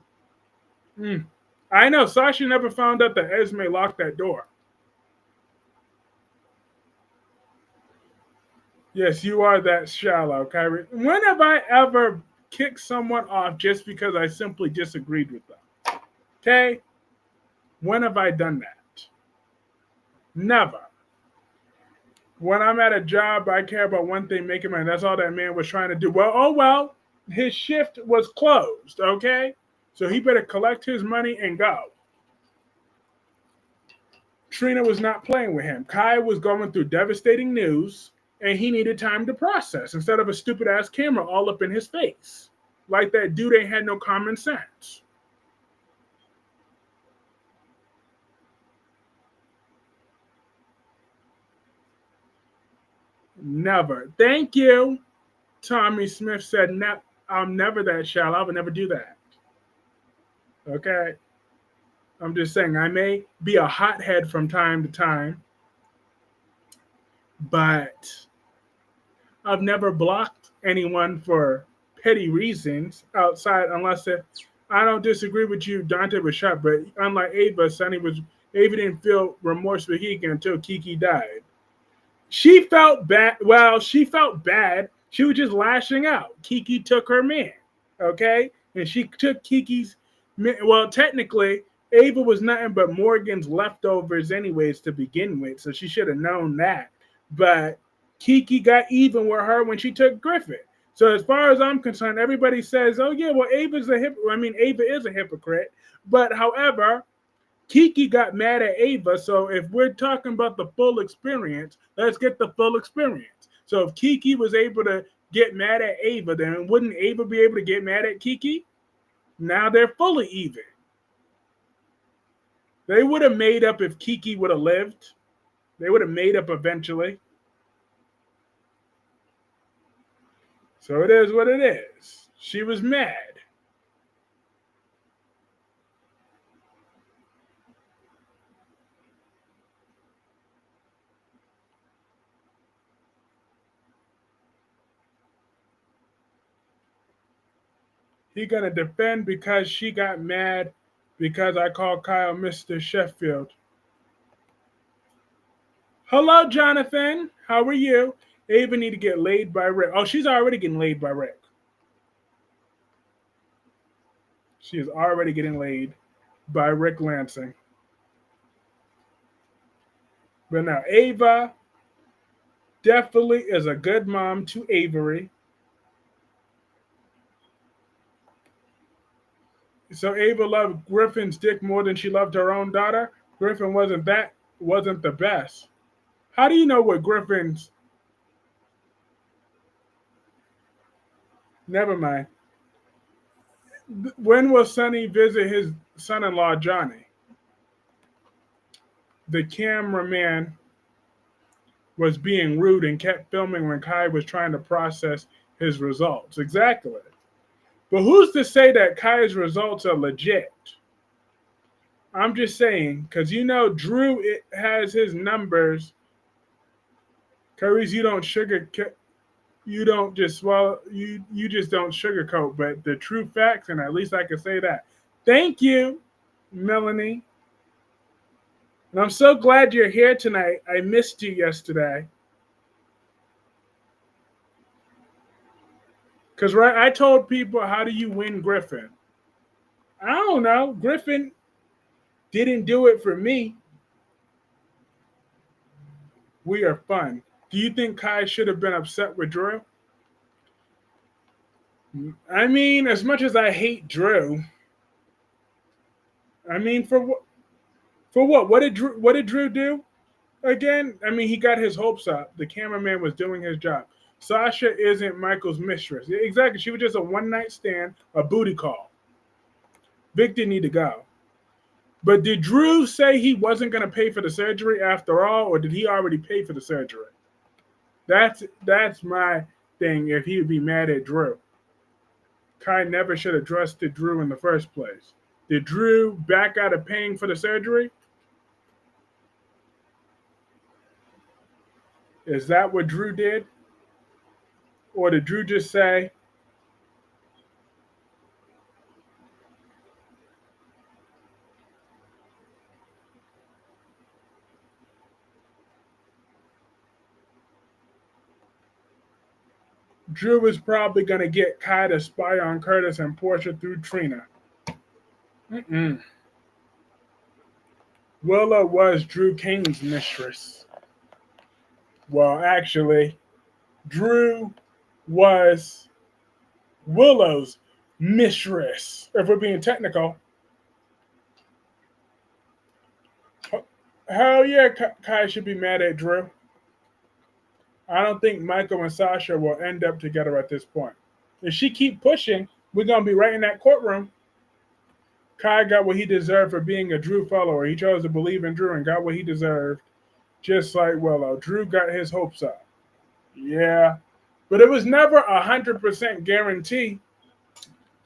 I know. Sasha never found out that Esme locked that door. Yes, you are that shallow, Kyreese. When have I ever kicked someone off just because I simply disagreed with them? Okay? When have I done that? Never. When I'm at a job, I care about one thing, making money. That's all that man was trying to do. Well, his shift was closed, okay? So he better collect his money and go. Trina was not playing with him. Kai was going through devastating news, and he needed time to process instead of a stupid-ass camera all up in his face. Like that dude ain't had no common sense. Never. Thank you. Tommy Smith said, I'm never that shallow. I would never do that. Okay? I'm just saying, I may be a hothead from time to time, but I've never blocked anyone for petty reasons outside, unless I don't disagree with you. Dante was shot, but unlike Ava, Ava didn't feel remorse for Keegan until Kiki died. She felt bad. Well, she felt bad. She was just lashing out. Kiki took her man, okay? And she took Kiki's man. Well, technically, Ava was nothing but Morgan's leftovers anyways to begin with, so she should have known that. But Kiki got even with her when she took Griffith. So as far as I'm concerned, everybody says, oh, yeah, well, Ava is a hypocrite. But however, Kiki got mad at Ava, so if we're talking about the full experience, let's get the full experience. So if Kiki was able to get mad at Ava, then wouldn't Ava be able to get mad at Kiki? Now they're fully even. They would have made up if Kiki would have lived. They would have made up eventually. So it is what it is. She was mad. He gonna defend because she got mad because I called Kyle Mr. Sheffield. Hello, Jonathan. How are you? Ava need to get laid by Rick. Oh, she's already getting laid by Rick. She is already getting laid by Rick Lansing. But now Ava definitely is a good mom to Avery. So Ava loved Griffin's dick more than she loved her own daughter. Griffin wasn't the best. How do you know what Griffin's? Never mind. When will Sonny visit his son-in-law Johnny? The cameraman was being rude and kept filming when Kai was trying to process his results. Exactly. But who's to say that Kai's results are legit? I'm just saying, because you know Drew has his numbers. Kyreese, you don't just swallow, you just don't sugarcoat, but the true facts, and at least I can say that. Thank you, Melanie. And I'm so glad you're here tonight. I missed you yesterday. Because right, I told people, how do you win Griffin? I don't know. Griffin didn't do it for me. We are fun. Do you think Kai should have been upset with Drew? I mean, as much as I hate Drew, I mean, for what? For what? What did Drew do again? I mean, he got his hopes up. The cameraman was doing his job. Sasha isn't Michael's mistress. Exactly. She was just a one night stand, a booty call. Vic didn't need to go. But did Drew say he wasn't going to pay for the surgery after all, or did he already pay for the surgery? That's my thing. If he would be mad at Drew, Kai never should have trusted Drew in the first place. Did Drew back out of paying for the surgery? Is that what Drew did? Or did Drew just say, Drew is probably going to get Kai to spy on Curtis and Portia through Trina? Mm-mm. Willa was Drew King's mistress. Well, actually, Drew was Willow's mistress, if we're being technical. Hell yeah, Kai should be mad at Drew. I don't think Michael and Sasha will end up together at this point. If she keep pushing, we're gonna be right in that courtroom. Kai got what he deserved for being a Drew follower. He chose to believe in Drew and got what he deserved, just like Willow. Drew got his hopes up. Yeah, but it was never 100% guarantee.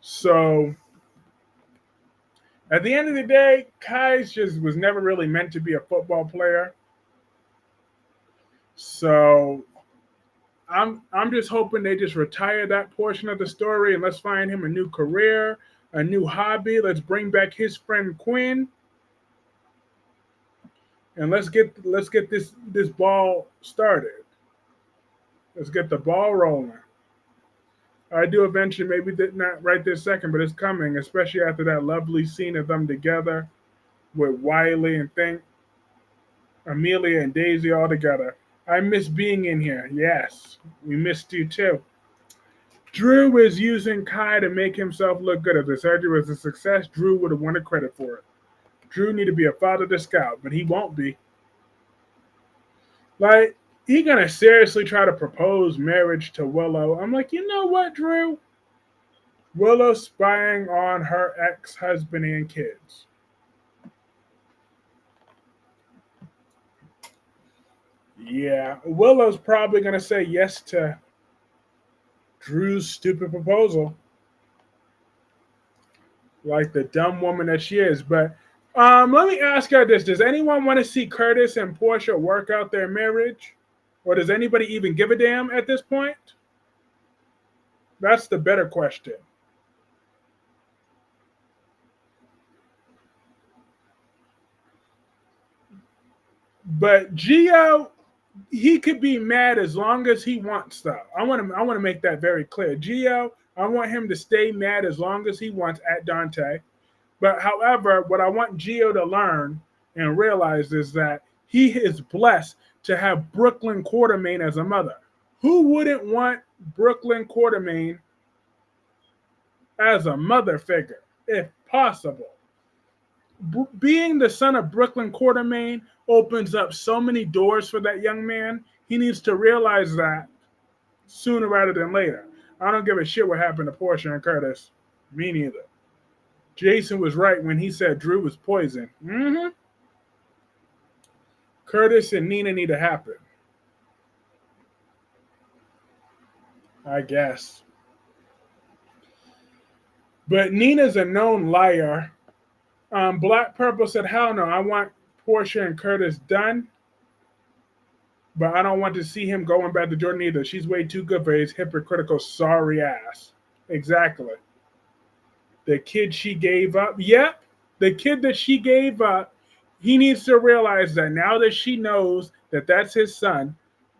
So at the end of the day, Kai just was never really meant to be a football player. So I'm just hoping they just retire that portion of the story and let's find him a new career, a new hobby. Let's bring back his friend Quinn, and let's get this ball started. Let's get the ball rolling. I do eventually, maybe not right this second, but it's coming, especially after that lovely scene of them together with Wiley and Think, Amelia and Daisy all together. I miss being in here. Yes, we missed you too. Drew is using Kai to make himself look good. If the surgery was a success, Drew would have wanted credit for it. Drew need to be a father to Scout, but he won't be. Like, he gonna seriously try to propose marriage to Willow. I'm like, you know what, Drew? Willow spying on her ex-husband and kids. Yeah, Willow's probably gonna say yes to Drew's stupid proposal, like the dumb woman that she is. But let me ask her this: does anyone want to see Curtis and Portia work out their marriage, or does anybody even give a damn at this point? That's the better question. But Gio, he could be mad as long as he wants though. I want to make that very clear. Gio, I want him to stay mad as long as he wants at Dante. But however, what I want Gio to learn and realize is that he is blessed to have Brooklyn Quartermain as a mother. Who wouldn't want Brooklyn Quartermain as a mother figure, if possible? Being the son of Brooklyn Quartermain opens up so many doors for that young man. He needs to realize that sooner rather than later. I don't give a shit what happened to Portia and Curtis. Me neither. Jason was right when he said Drew was poison. Mm-hmm. Curtis and Nina need to happen. I guess. But Nina's a known liar. Black Purple said, hell no, I want Portia and Curtis done. But I don't want to see him going back to Jordan either. She's way too good for his hypocritical sorry ass. Exactly. The kid she gave up. Yep. The kid that she gave up, he needs to realize that now that she knows that that's his son,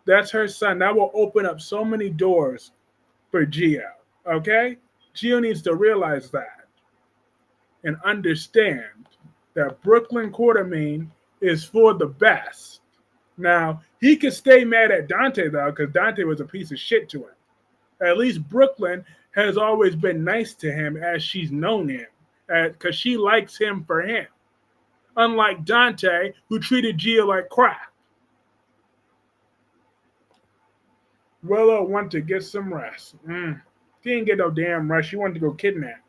that's her son, that will open up so many doors for Gio. Okay? Gio needs to realize that and understand that Brooklyn Quartermain is for the best. Now, he could stay mad at Dante, though, because Dante was a piece of shit to him. At least Brooklyn has always been nice to him as she's known him, because she likes him for him. Unlike Dante, who treated Gio like crap. Willow wanted to get some rest. She didn't get no damn rest. She wanted to go kidnap.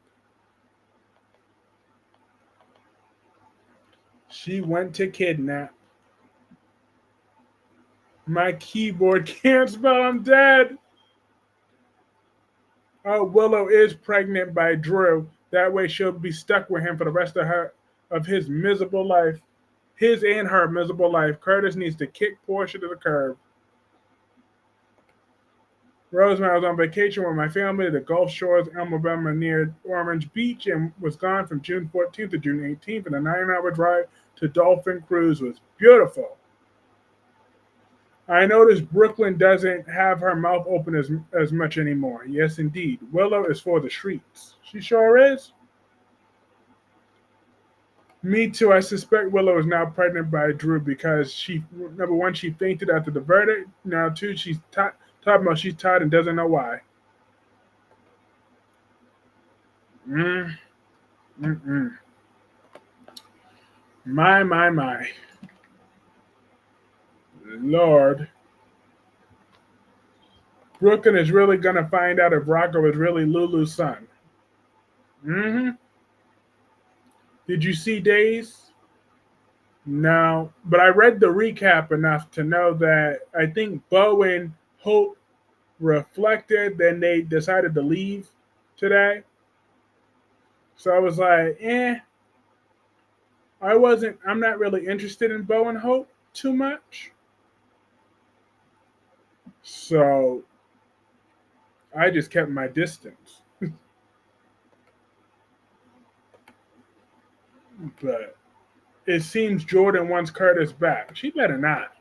She went to kidnap. My keyboard can't spell. I'm dead. Oh, Willow is pregnant by Drew. That way she'll be stuck with him for the rest of his miserable life. His and her miserable life. Curtis needs to kick Portia to the curb. Rosemary was on vacation with my family at the Gulf Shores, Alabama, near Orange Beach, and was gone from June 14th to June 18th. And a 9-hour drive to Dolphin Cruise was beautiful. I noticed Brooklyn doesn't have her mouth open as much anymore. Yes, indeed. Willow is for the streets. She sure is. Me too. I suspect Willow is now pregnant by Drew because number one, she fainted after the verdict. Now, two, she's talking about she's tired and doesn't know why. My. Lord. Brooklyn is really going to find out if Rocco is really Lulu's son. Did you see Days? No. But I read the recap enough to know that I think Bo and Hope reflected, then they decided to leave today. So I was like, I'm not really interested in Bo and Hope too much. So I just kept my distance. But it seems Jordan wants Curtis back. She better not.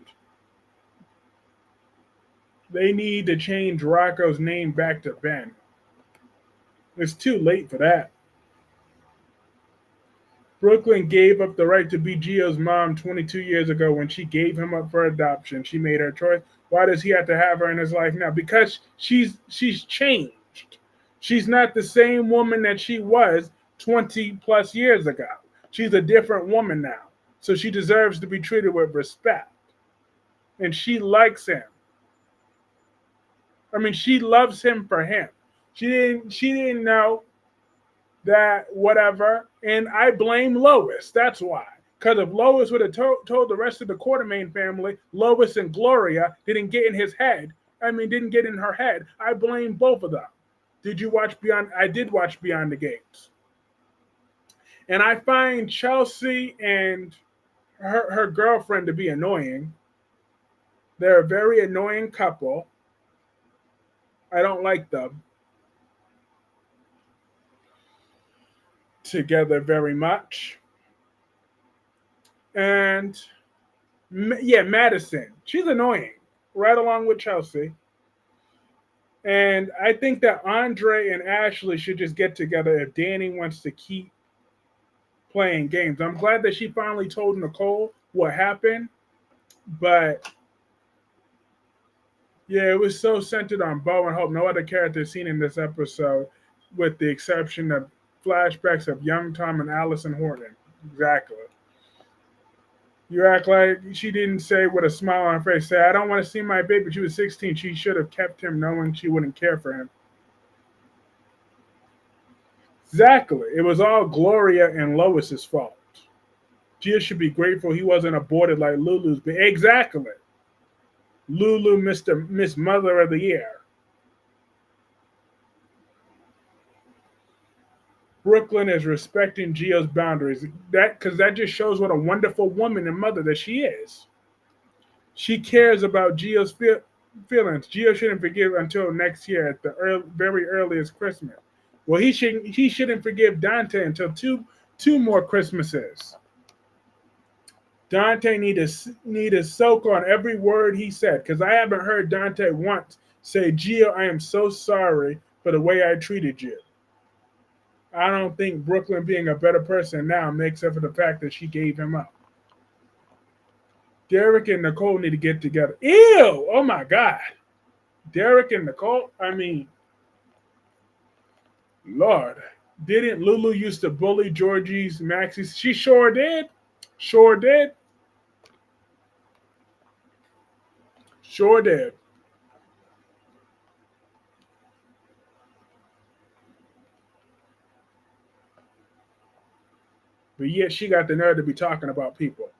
They need to change Rocco's name back to Ben. It's too late for that. Brooklyn gave up the right to be Gio's mom 22 years ago when she gave him up for adoption. She made her choice. Why does he have to have her in his life now? Because she's changed. She's not the same woman that she was 20 plus years ago. She's a different woman now. So she deserves to be treated with respect. And she likes him. I mean, she loves him for him. She didn't know that whatever. And I blame Lois. That's why. Because if Lois would have told the rest of the Quartermain family, Lois and Gloria didn't get in his head. I mean, didn't get in her head. I blame both of them. Did you watch Beyond? I did watch Beyond the Gates. And I find Chelsea and her girlfriend to be annoying. They're a very annoying couple. I don't like them together very much. And yeah, Madison, she's annoying, right along with Chelsea. And I think that Andre and Ashley should just get together if Danny wants to keep playing games. I'm glad that she finally told Nicole what happened, but yeah, it was so centered on Bo and Hope. No other character seen in this episode, with the exception of flashbacks of young Tom and Allison Horton. Exactly. You act like she didn't say with a smile on her face, say, I don't want to see my baby. She was 16. She should have kept him knowing she wouldn't care for him. Exactly. It was all Gloria and Lois's fault. Gia should be grateful he wasn't aborted like Lulu's. But exactly. Lulu, Miss Mother of the Year. Brooklyn is respecting Gio's boundaries. Because that just shows what a wonderful woman and mother that she is. She cares about Gio's feelings. Gio shouldn't forgive until next year at the very earliest Christmas. Well, he shouldn't forgive Dante until two more Christmases. Dante need to soak on every word he said, because I haven't heard Dante once say, Gio, I am so sorry for the way I treated you. I don't think Brooklyn being a better person now makes up for the fact that she gave him up. Derek and Nicole need to get together. Ew! Oh my God. Derek and Nicole? I mean, Lord. Didn't Lulu used to bully Georgie's Maxie? She sure did. Sure did. Sure did. But yet she got the nerve to be talking about people.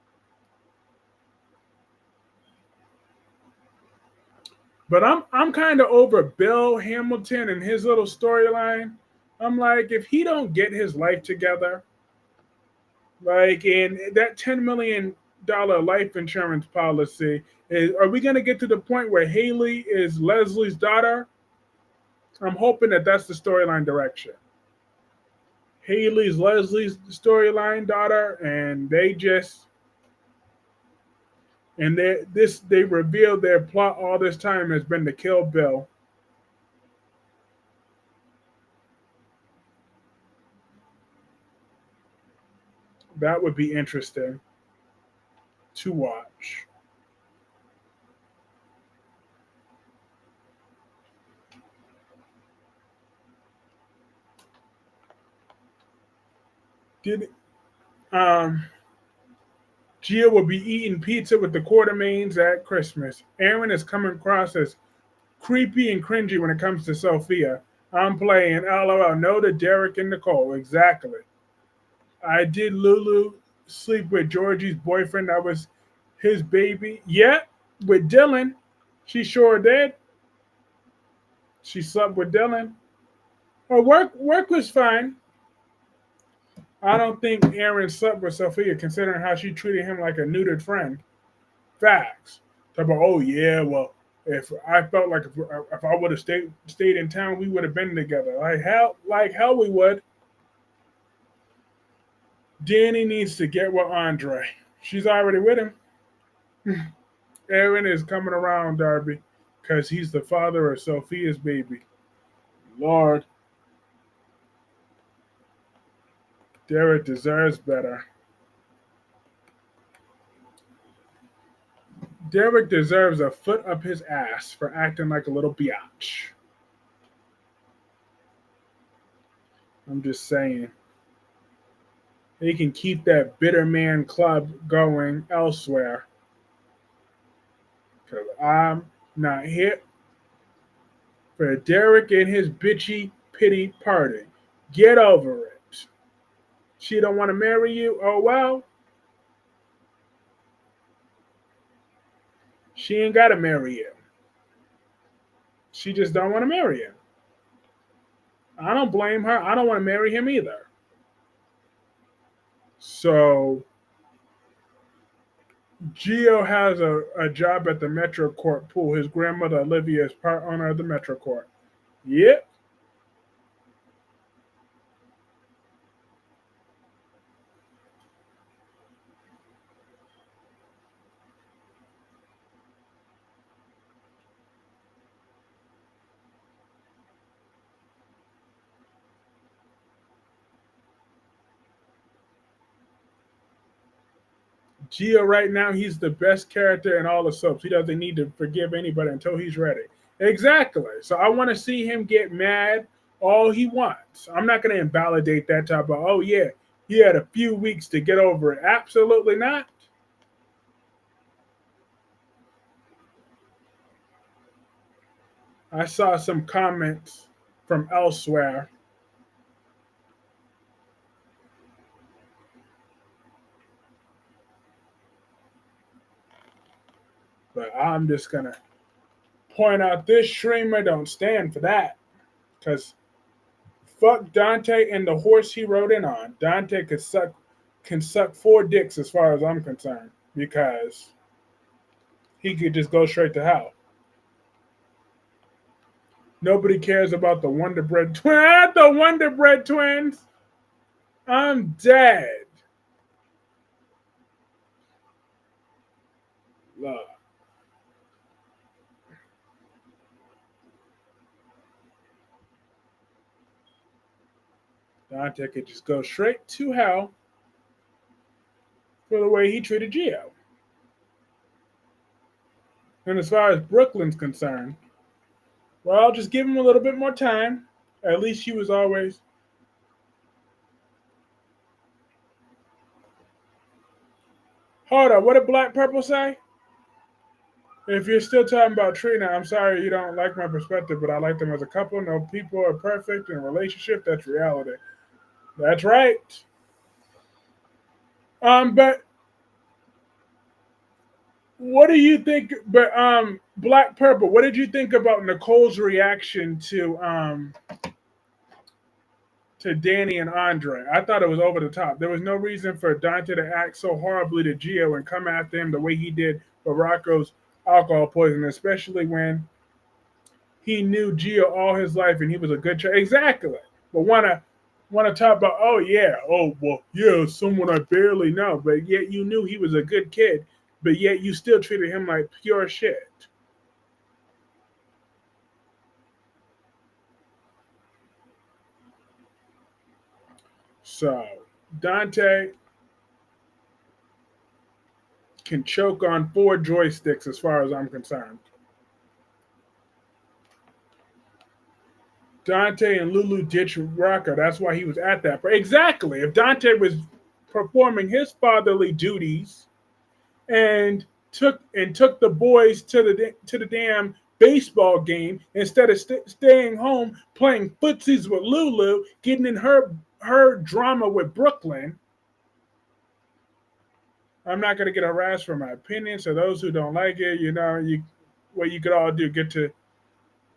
But I'm kind of over Bill Hamilton and his little storyline. I'm like, if he don't get his life together, like in that $10 million life insurance policy, are we going to get to the point where Haley is Leslie's daughter? I'm hoping that that's the storyline direction. Haley's Leslie's storyline daughter, and they revealed their plot all this time has been to kill Bill. That would be interesting to watch. Did Gia will be eating pizza with the Quartermains at Christmas. Aaron is coming across as creepy and cringy when it comes to Sophia. I'm playing LOL. No to Derek and Nicole. Exactly. I did Lulu sleep with Georgie's boyfriend. That was his baby. Yeah, with Dylan. She sure did. She slept with Dylan. Her work was fine. I don't think Aaron slept with Sophia, considering how she treated him like a neutered friend. Facts. Talk about, oh yeah, well, if I felt like if I would have stayed in town, we would have been together. Like hell we would. Danny needs to get with Andre. She's already with him. Aaron is coming around, Darby, because he's the father of Sophia's baby. Lord. Derek deserves better. Derek deserves a foot up his ass for acting like a little biatch. I'm just saying. He can keep that bitter man club going elsewhere. Because I'm not here for Derek and his bitchy pity party. Get over it. She don't want to marry you? Oh well. She ain't got to marry you. She just don't want to marry him. I don't blame her. I don't want to marry him either. So Gio has a job at the Metro Court pool. His grandmother Olivia is part owner of the Metro Court. Yep. Gio right now, he's the best character in all the soaps. He doesn't need to forgive anybody until he's ready. Exactly. So I want to see him get mad all he wants. I'm not going to invalidate that type of, oh yeah, he had a few weeks to get over it. Absolutely not. I saw some comments from elsewhere. But I'm just going to point out this streamer don't stand for that. Because fuck Dante and the horse he rode in on. Dante can suck four dicks as far as I'm concerned. Because he could just go straight to hell. Nobody cares about the Wonder Bread twins. The Wonder Bread twins. I'm dead. Love. Dante could just go straight to hell for the way he treated Gio. And as far as Brooklyn's concerned, well, just give him a little bit more time. At least she was always. Hold on, what did Black Purple say? If you're still talking about Trina, I'm sorry you don't like my perspective, but I like them as a couple. No people are perfect in a relationship. That's reality. That's right. But what do you think? But Black Purple, what did you think about Nicole's reaction to Danny and Andre? I thought it was over the top. There was no reason for Dante to act so horribly to Gio and come after him the way he did for Rocco's alcohol poisoning, especially when he knew Gio all his life and he was a good child. Exactly. But wanna talk about, oh yeah, oh well, yeah, someone I barely know, but yet you knew he was a good kid, but yet you still treated him like pure shit. So Dante can choke on four joysticks as far as I'm concerned. Dante and Lulu ditched Rocco. That's why he was at that. But exactly. If Dante was performing his fatherly duties and took the boys to the damn baseball game instead of staying home playing footsies with Lulu, getting in her drama with Brooklyn. I'm not gonna get harassed for my opinion. So those who don't like it, what you could all do, get to,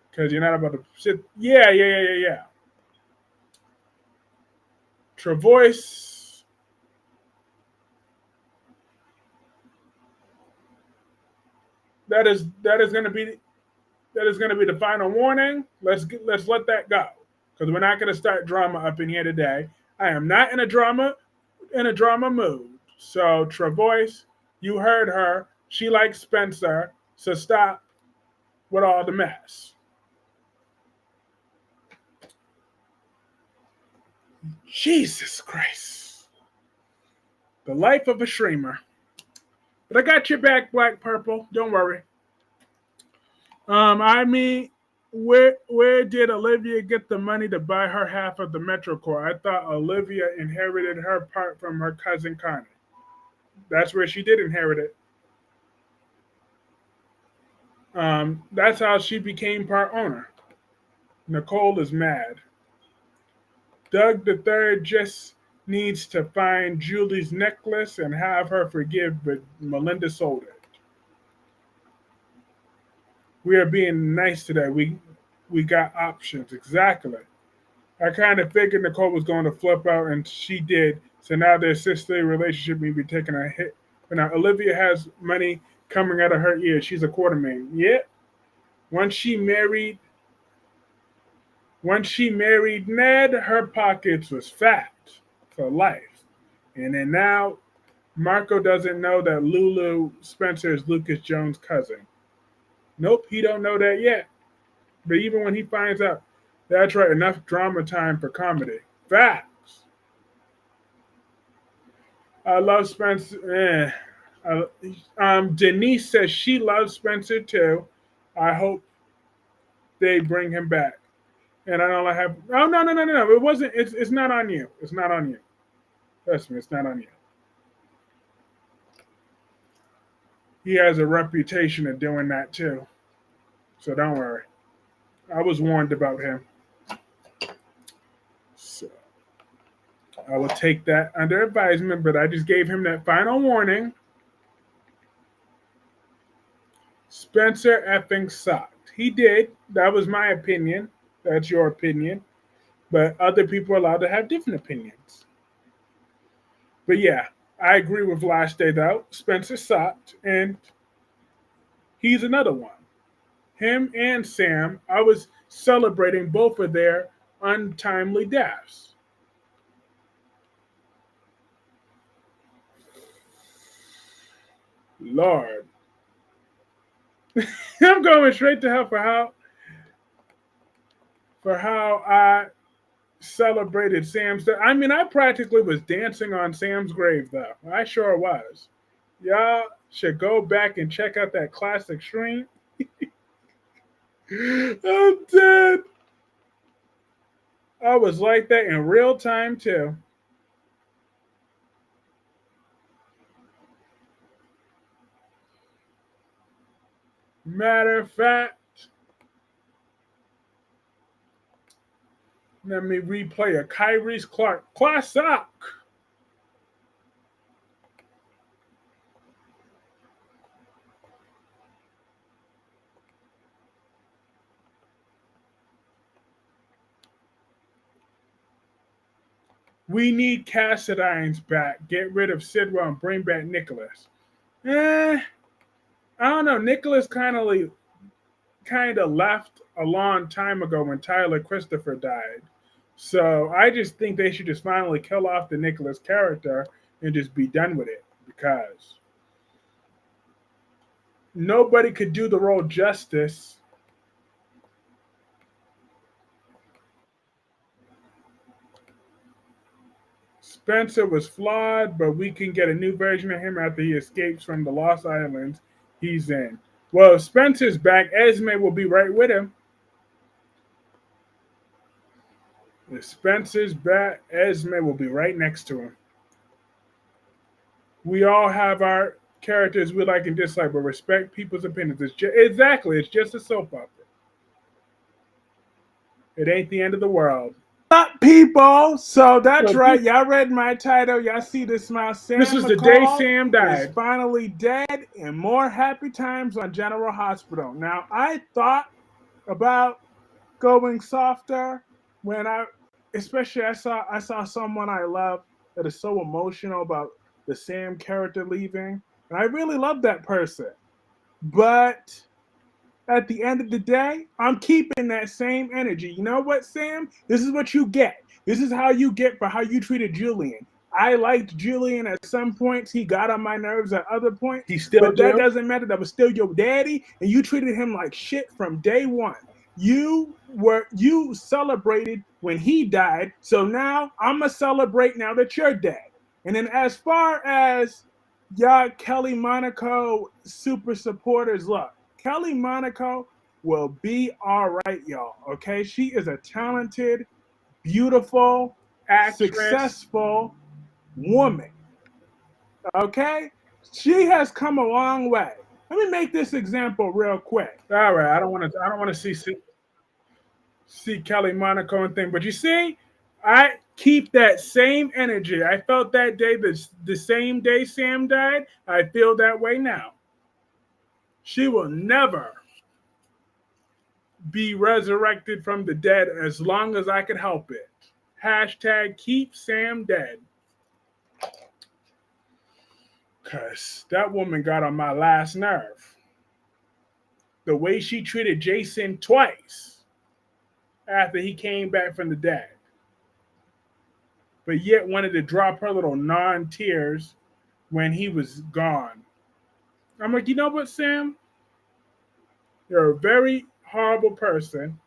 because you're not about to sit. Yeah. Travois. That is going to be the final warning. Let's let that go, because we're not going to start drama up in here today. I am not in a drama mood. So Travois, you heard her. She likes Spencer. So stop with all the mess. Jesus Christ. The life of a streamer. But I got your back, Black Purple. Don't worry. I mean, where did Olivia get the money to buy her half of the MetroCore? I thought Olivia inherited her part from her cousin Connie. That's where she did inherit it. That's how she became part owner. Nicole is mad. Doug the Third just needs to find Julie's necklace and have her forgive, but Melinda sold it. We are being nice today. We got options. Exactly. I kind of figured Nicole was going to flip out, and she did. So now their sisterly relationship may be taking a hit. But now Olivia has money coming out of her ears. She's a quartermain. Yep. Once she married, once she married Ned, her pockets was fat for life. And then now Marco doesn't know that Lulu Spencer is Lucas Jones' cousin. Nope, he don't know that yet. But even when he finds out, that's right, enough drama time for comedy. Facts. I love Spencer. Denise says she loves Spencer too. I hope they bring him back. And I don't have. Oh no! It wasn't. It's not on you. It's not on you. Trust me, it's not on you. He has a reputation of doing that too. So don't worry. I was warned about him. So I will take that under advisement, but I just gave him that final warning. Spencer effing sucked. He did. That was my opinion. That's your opinion. But other people are allowed to have different opinions. But yeah, I agree with last day though. Spencer sucked, and he's another one. Him and Sam, I was celebrating both of their untimely deaths. Lord. I'm going straight to hell for how I celebrated Sam's death. I mean, I practically was dancing on Sam's grave though. I sure was. Y'all should go back and check out that classic stream. I'm dead. I was like that in real time too. Matter of fact, let me replay a Kyreese Clarke classic. We need Cassadines back. Get rid of Sidwell and bring back Nicholas. I don't know. Nicholas kind of left a long time ago when Tyler Christopher died. So I just think they should just finally kill off the Nicholas character and just be done with it because nobody could do the role justice. Spencer was flawed, but we can get a new version of him after he escapes from the Lost Islands he's in. Well, if Spencer's back, Esme will be right with him. If Spencer's back, Esme will be right next to him. We all have our characters we like and dislike, but respect people's opinions. It's just a soap opera. It ain't the end of the world. Up, people. So that's right. Y'all read my title. Y'all see this smile. This is the day Sam died. Is finally dead, and more happy times on General Hospital. Now, I thought about going softer when especially I saw someone I love that is so emotional about the Sam character leaving, and I really love that person. But at the end of the day, I'm keeping that same energy. You know what, Sam? This is what you get. This is how you get for how you treated Julian. I liked Julian at some points. He got on my nerves at other points. But that doesn't matter. That was still your daddy, and you treated him like shit from day one. You celebrated when he died, so now I'm gonna celebrate now that you're dead. And then as far as y'all Kelly Monaco super supporters, look, Kelly Monaco will be all right, y'all. Okay, she is a talented, beautiful, Actress. successful woman. Okay, she has come a long way. Let me make this example real quick. All right, I don't want to. I don't want to see Kelly Monaco and thing, but you see, I keep that same energy. I felt that day, the same day Sam died. I feel that way now. She will never be resurrected from the dead as long as I can help it. Hashtag keep Sam dead. Cause that woman got on my last nerve. The way she treated Jason twice after he came back from the dead, but yet wanted to drop her little non tears when he was gone. I'm like, you know what, Sam? You're a very horrible person.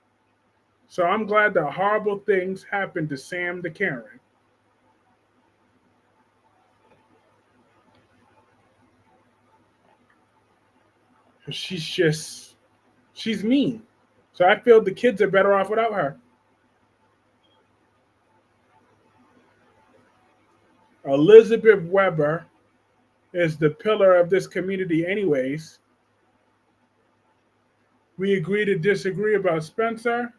So I'm glad that horrible things happened to Sam the Karen. She's mean. So I feel the kids are better off without her. Elizabeth Weber is the pillar of this community, anyways. We agree to disagree about Spencer.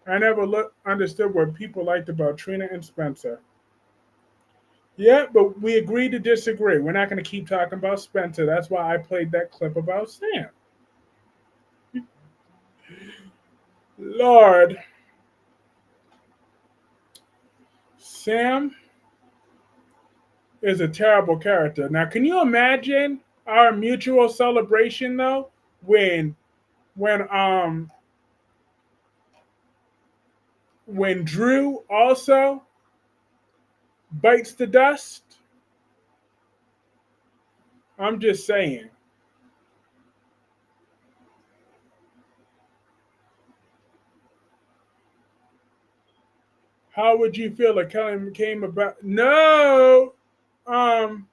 I never understood what people liked about Trina and Spencer. Yeah, but we agreed to disagree. We're not going to keep talking about Spencer. That's why I played that clip about Sam. Lord, Sam is a terrible character. Now, can you imagine our mutual celebration though when when Drew also bites the dust? I'm just saying. How would you feel if Kelly came about? No, um,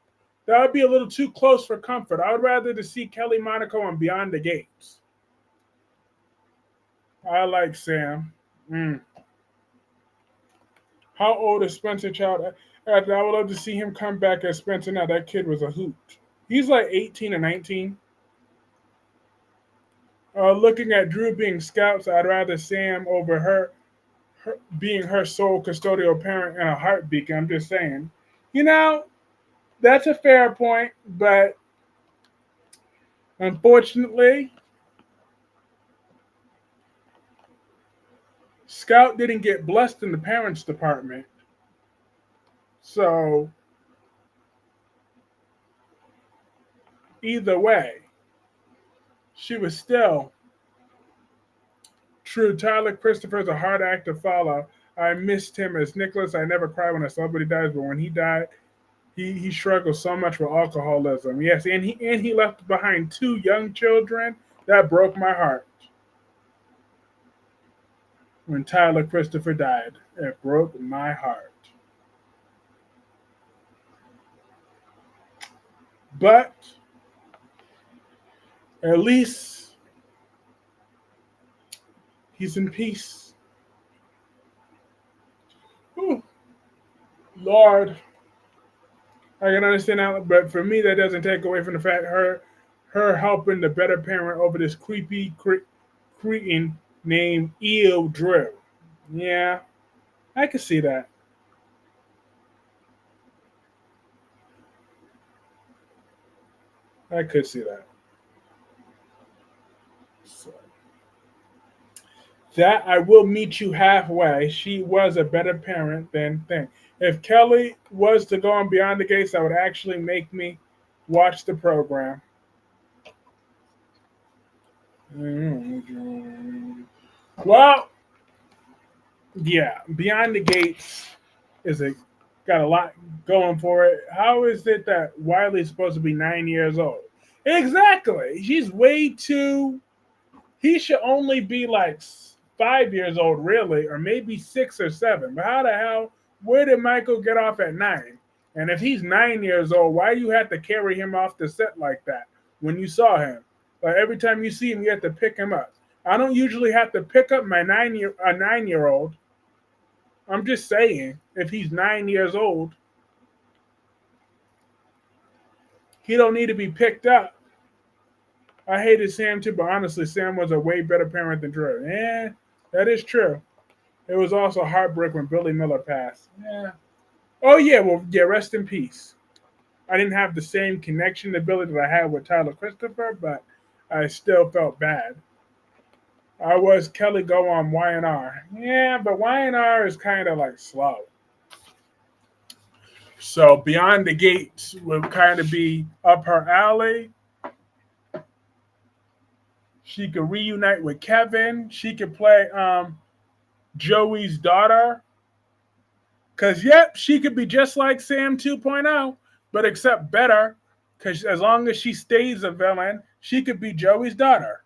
that would be a little too close for comfort. I would rather to see Kelly Monaco on Beyond the Gates. I like Sam. Mm. How old is Spencer Child? I would love to see him come back as Spencer now. That kid was a hoot. He's like 18 or 19. Looking at Drew being scouts, I'd rather Sam over her being her sole custodial parent and a heartbeat. I'm just saying. You know, that's a fair point, but unfortunately, Scout didn't get blessed in the parents department. So either way, she was still true. Tyler Christopher's a hard act to follow. I missed him as Nicholas. I never cry when a celebrity dies, but when he died, he struggled so much with alcoholism. Yes, and he left behind two young children. That broke my heart when Tyler Christopher died. It broke my heart. But at least he's in peace. Ooh, Lord, I can understand that, but for me, that doesn't take away from the fact her helping the better parent over this creepy cretin named Eel Drew. Yeah, I could see that. I could see that. So, that I will meet you halfway. She was a better parent than thing. If Kelly was to go on Beyond the Gates, that would actually make me watch the program. Well, yeah, Beyond the Gates is a got a lot going for it. How is it that Wiley's supposed to be 9 years old? Exactly. She's way too. He should only be like 5 years old, really, or maybe 6 or 7. But how the hell? Where did Michael get off at 9? And if he's 9 years old, why do you have to carry him off the set like that when you saw him? Like every time you see him, you have to pick him up. I don't usually have to pick up my 9 year old. I'm just saying, if he's 9 years old, he don't need to be picked up. I hated Sam too, but honestly, Sam was a way better parent than Drew. Yeah, that is true. It was also heartbreak when Billy Miller passed. Yeah. Oh yeah, well yeah, rest in peace. I didn't have the same connection to Billy that I had with Tyler Christopher, but I still felt bad. I was Kelly Go on Y&R. Yeah, but Y&R is kind of like slow. So Beyond the Gates would kind of be up her alley. She could reunite with Kevin. She could play Joey's daughter. Cause yep, she could be just like Sam 2.0, but except better. Cause as long as she stays a villain, she could be Joey's daughter.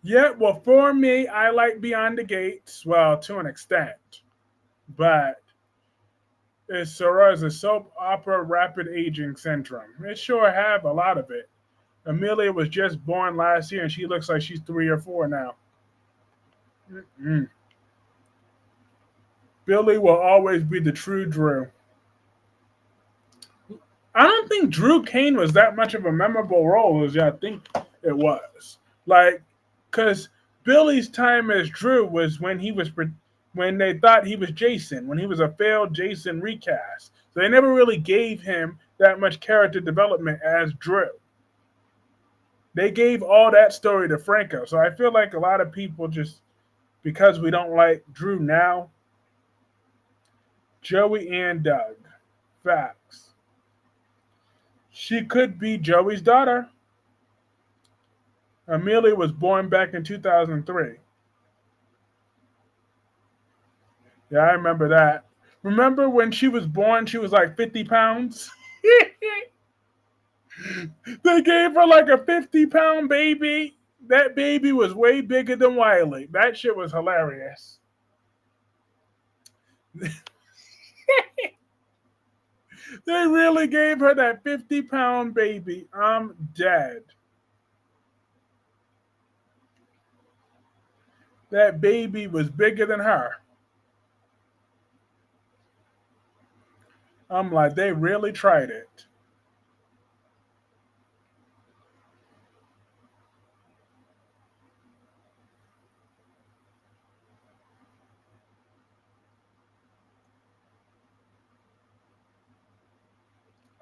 Yeah, well, for me, I like Beyond the Gates. Well, to an extent, but it's sort of a soap opera rapid aging syndrome. It sure have a lot of it. Amelia was just born last year, and she looks like she's 3 or 4 now. Mm-mm. Billy will always be the true Drew. I don't think Drew Kane was that much of a memorable role as I think it was. Like, because Billy's time as Drew was when they thought he was Jason, when he was a failed Jason recast. So they never really gave him that much character development as Drew. They gave all that story to Franco. So I feel like a lot of people just because we don't like Drew now, Joey and Doug. Facts. She could be Joey's daughter. Amelia was born back in 2003. Yeah, I remember that. Remember when she was born, she was like 50 pounds? They gave her like a 50-pound baby. That baby was way bigger than Wiley. That shit was hilarious. They really gave her that 50-pound baby. I'm dead. That baby was bigger than her. I'm like, they really tried it.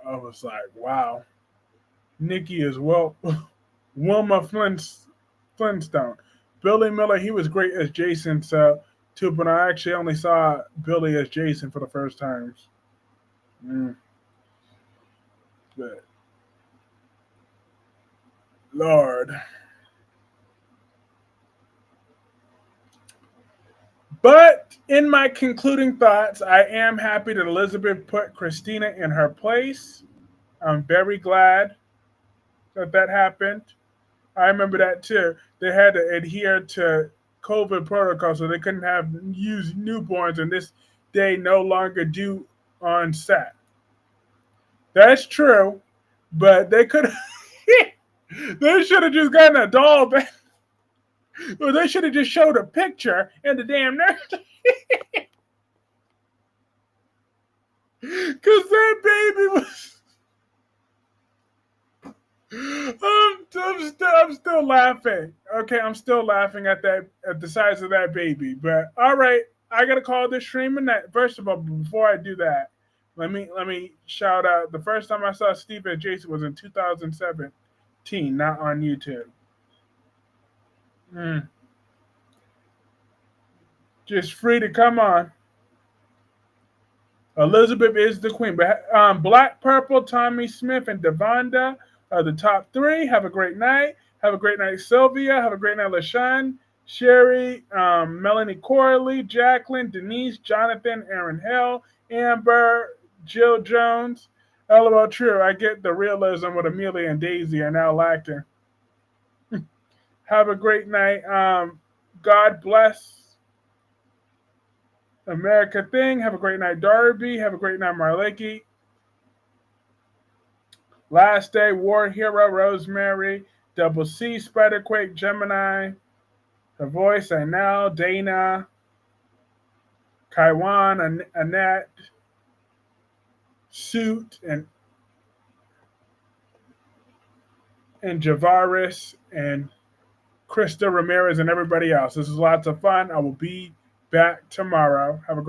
I was like, wow. Nikki is well, Wilma Flintstone. Billy Miller, he was great as Jason, so too, but I actually only saw Billy as Jason for the first times. Mm, but Lord. But in my concluding thoughts, I am happy that Elizabeth put Christina in her place. I'm very glad that that happened. I remember that too. They had to adhere to COVID protocol, so they couldn't have use newborns, and this day no longer do on set. That's true, but they could. They should have just gotten a doll back. Or they should have just showed a picture and the damn nurse. Because that baby was. I'm still laughing. Okay, I'm still laughing at that at the size of that baby. But all right, I gotta call this stream a night. First of all, before I do that, let me shout out. The first time I saw Steve and Jason was in 2017, not on YouTube. Mm, just free to come on. Elizabeth is the queen. But Black Purple, Tommy Smith, and Devonda are the top three. Have a great night. Have a great night, Sylvia. Have a great night, LaShawn, Sherry, Melanie Corley, Jacqueline, Denise, Jonathan, Aaron Hill, Amber, Jill Jones. LOL, true. I get the realism with Amelia and Daisy are now lacking. Have a great night. God bless America Thing. Have a great night, Darby. Have a great night, Marleki. Last Day, War Hero, Rosemary, Double C, Spiderquake, Gemini, Her Voice, Anel, Dana, Kaiwan, Annette, Suit, and Javaris, and Krista Ramirez, and everybody else. This is lots of fun. I will be back tomorrow. Have a great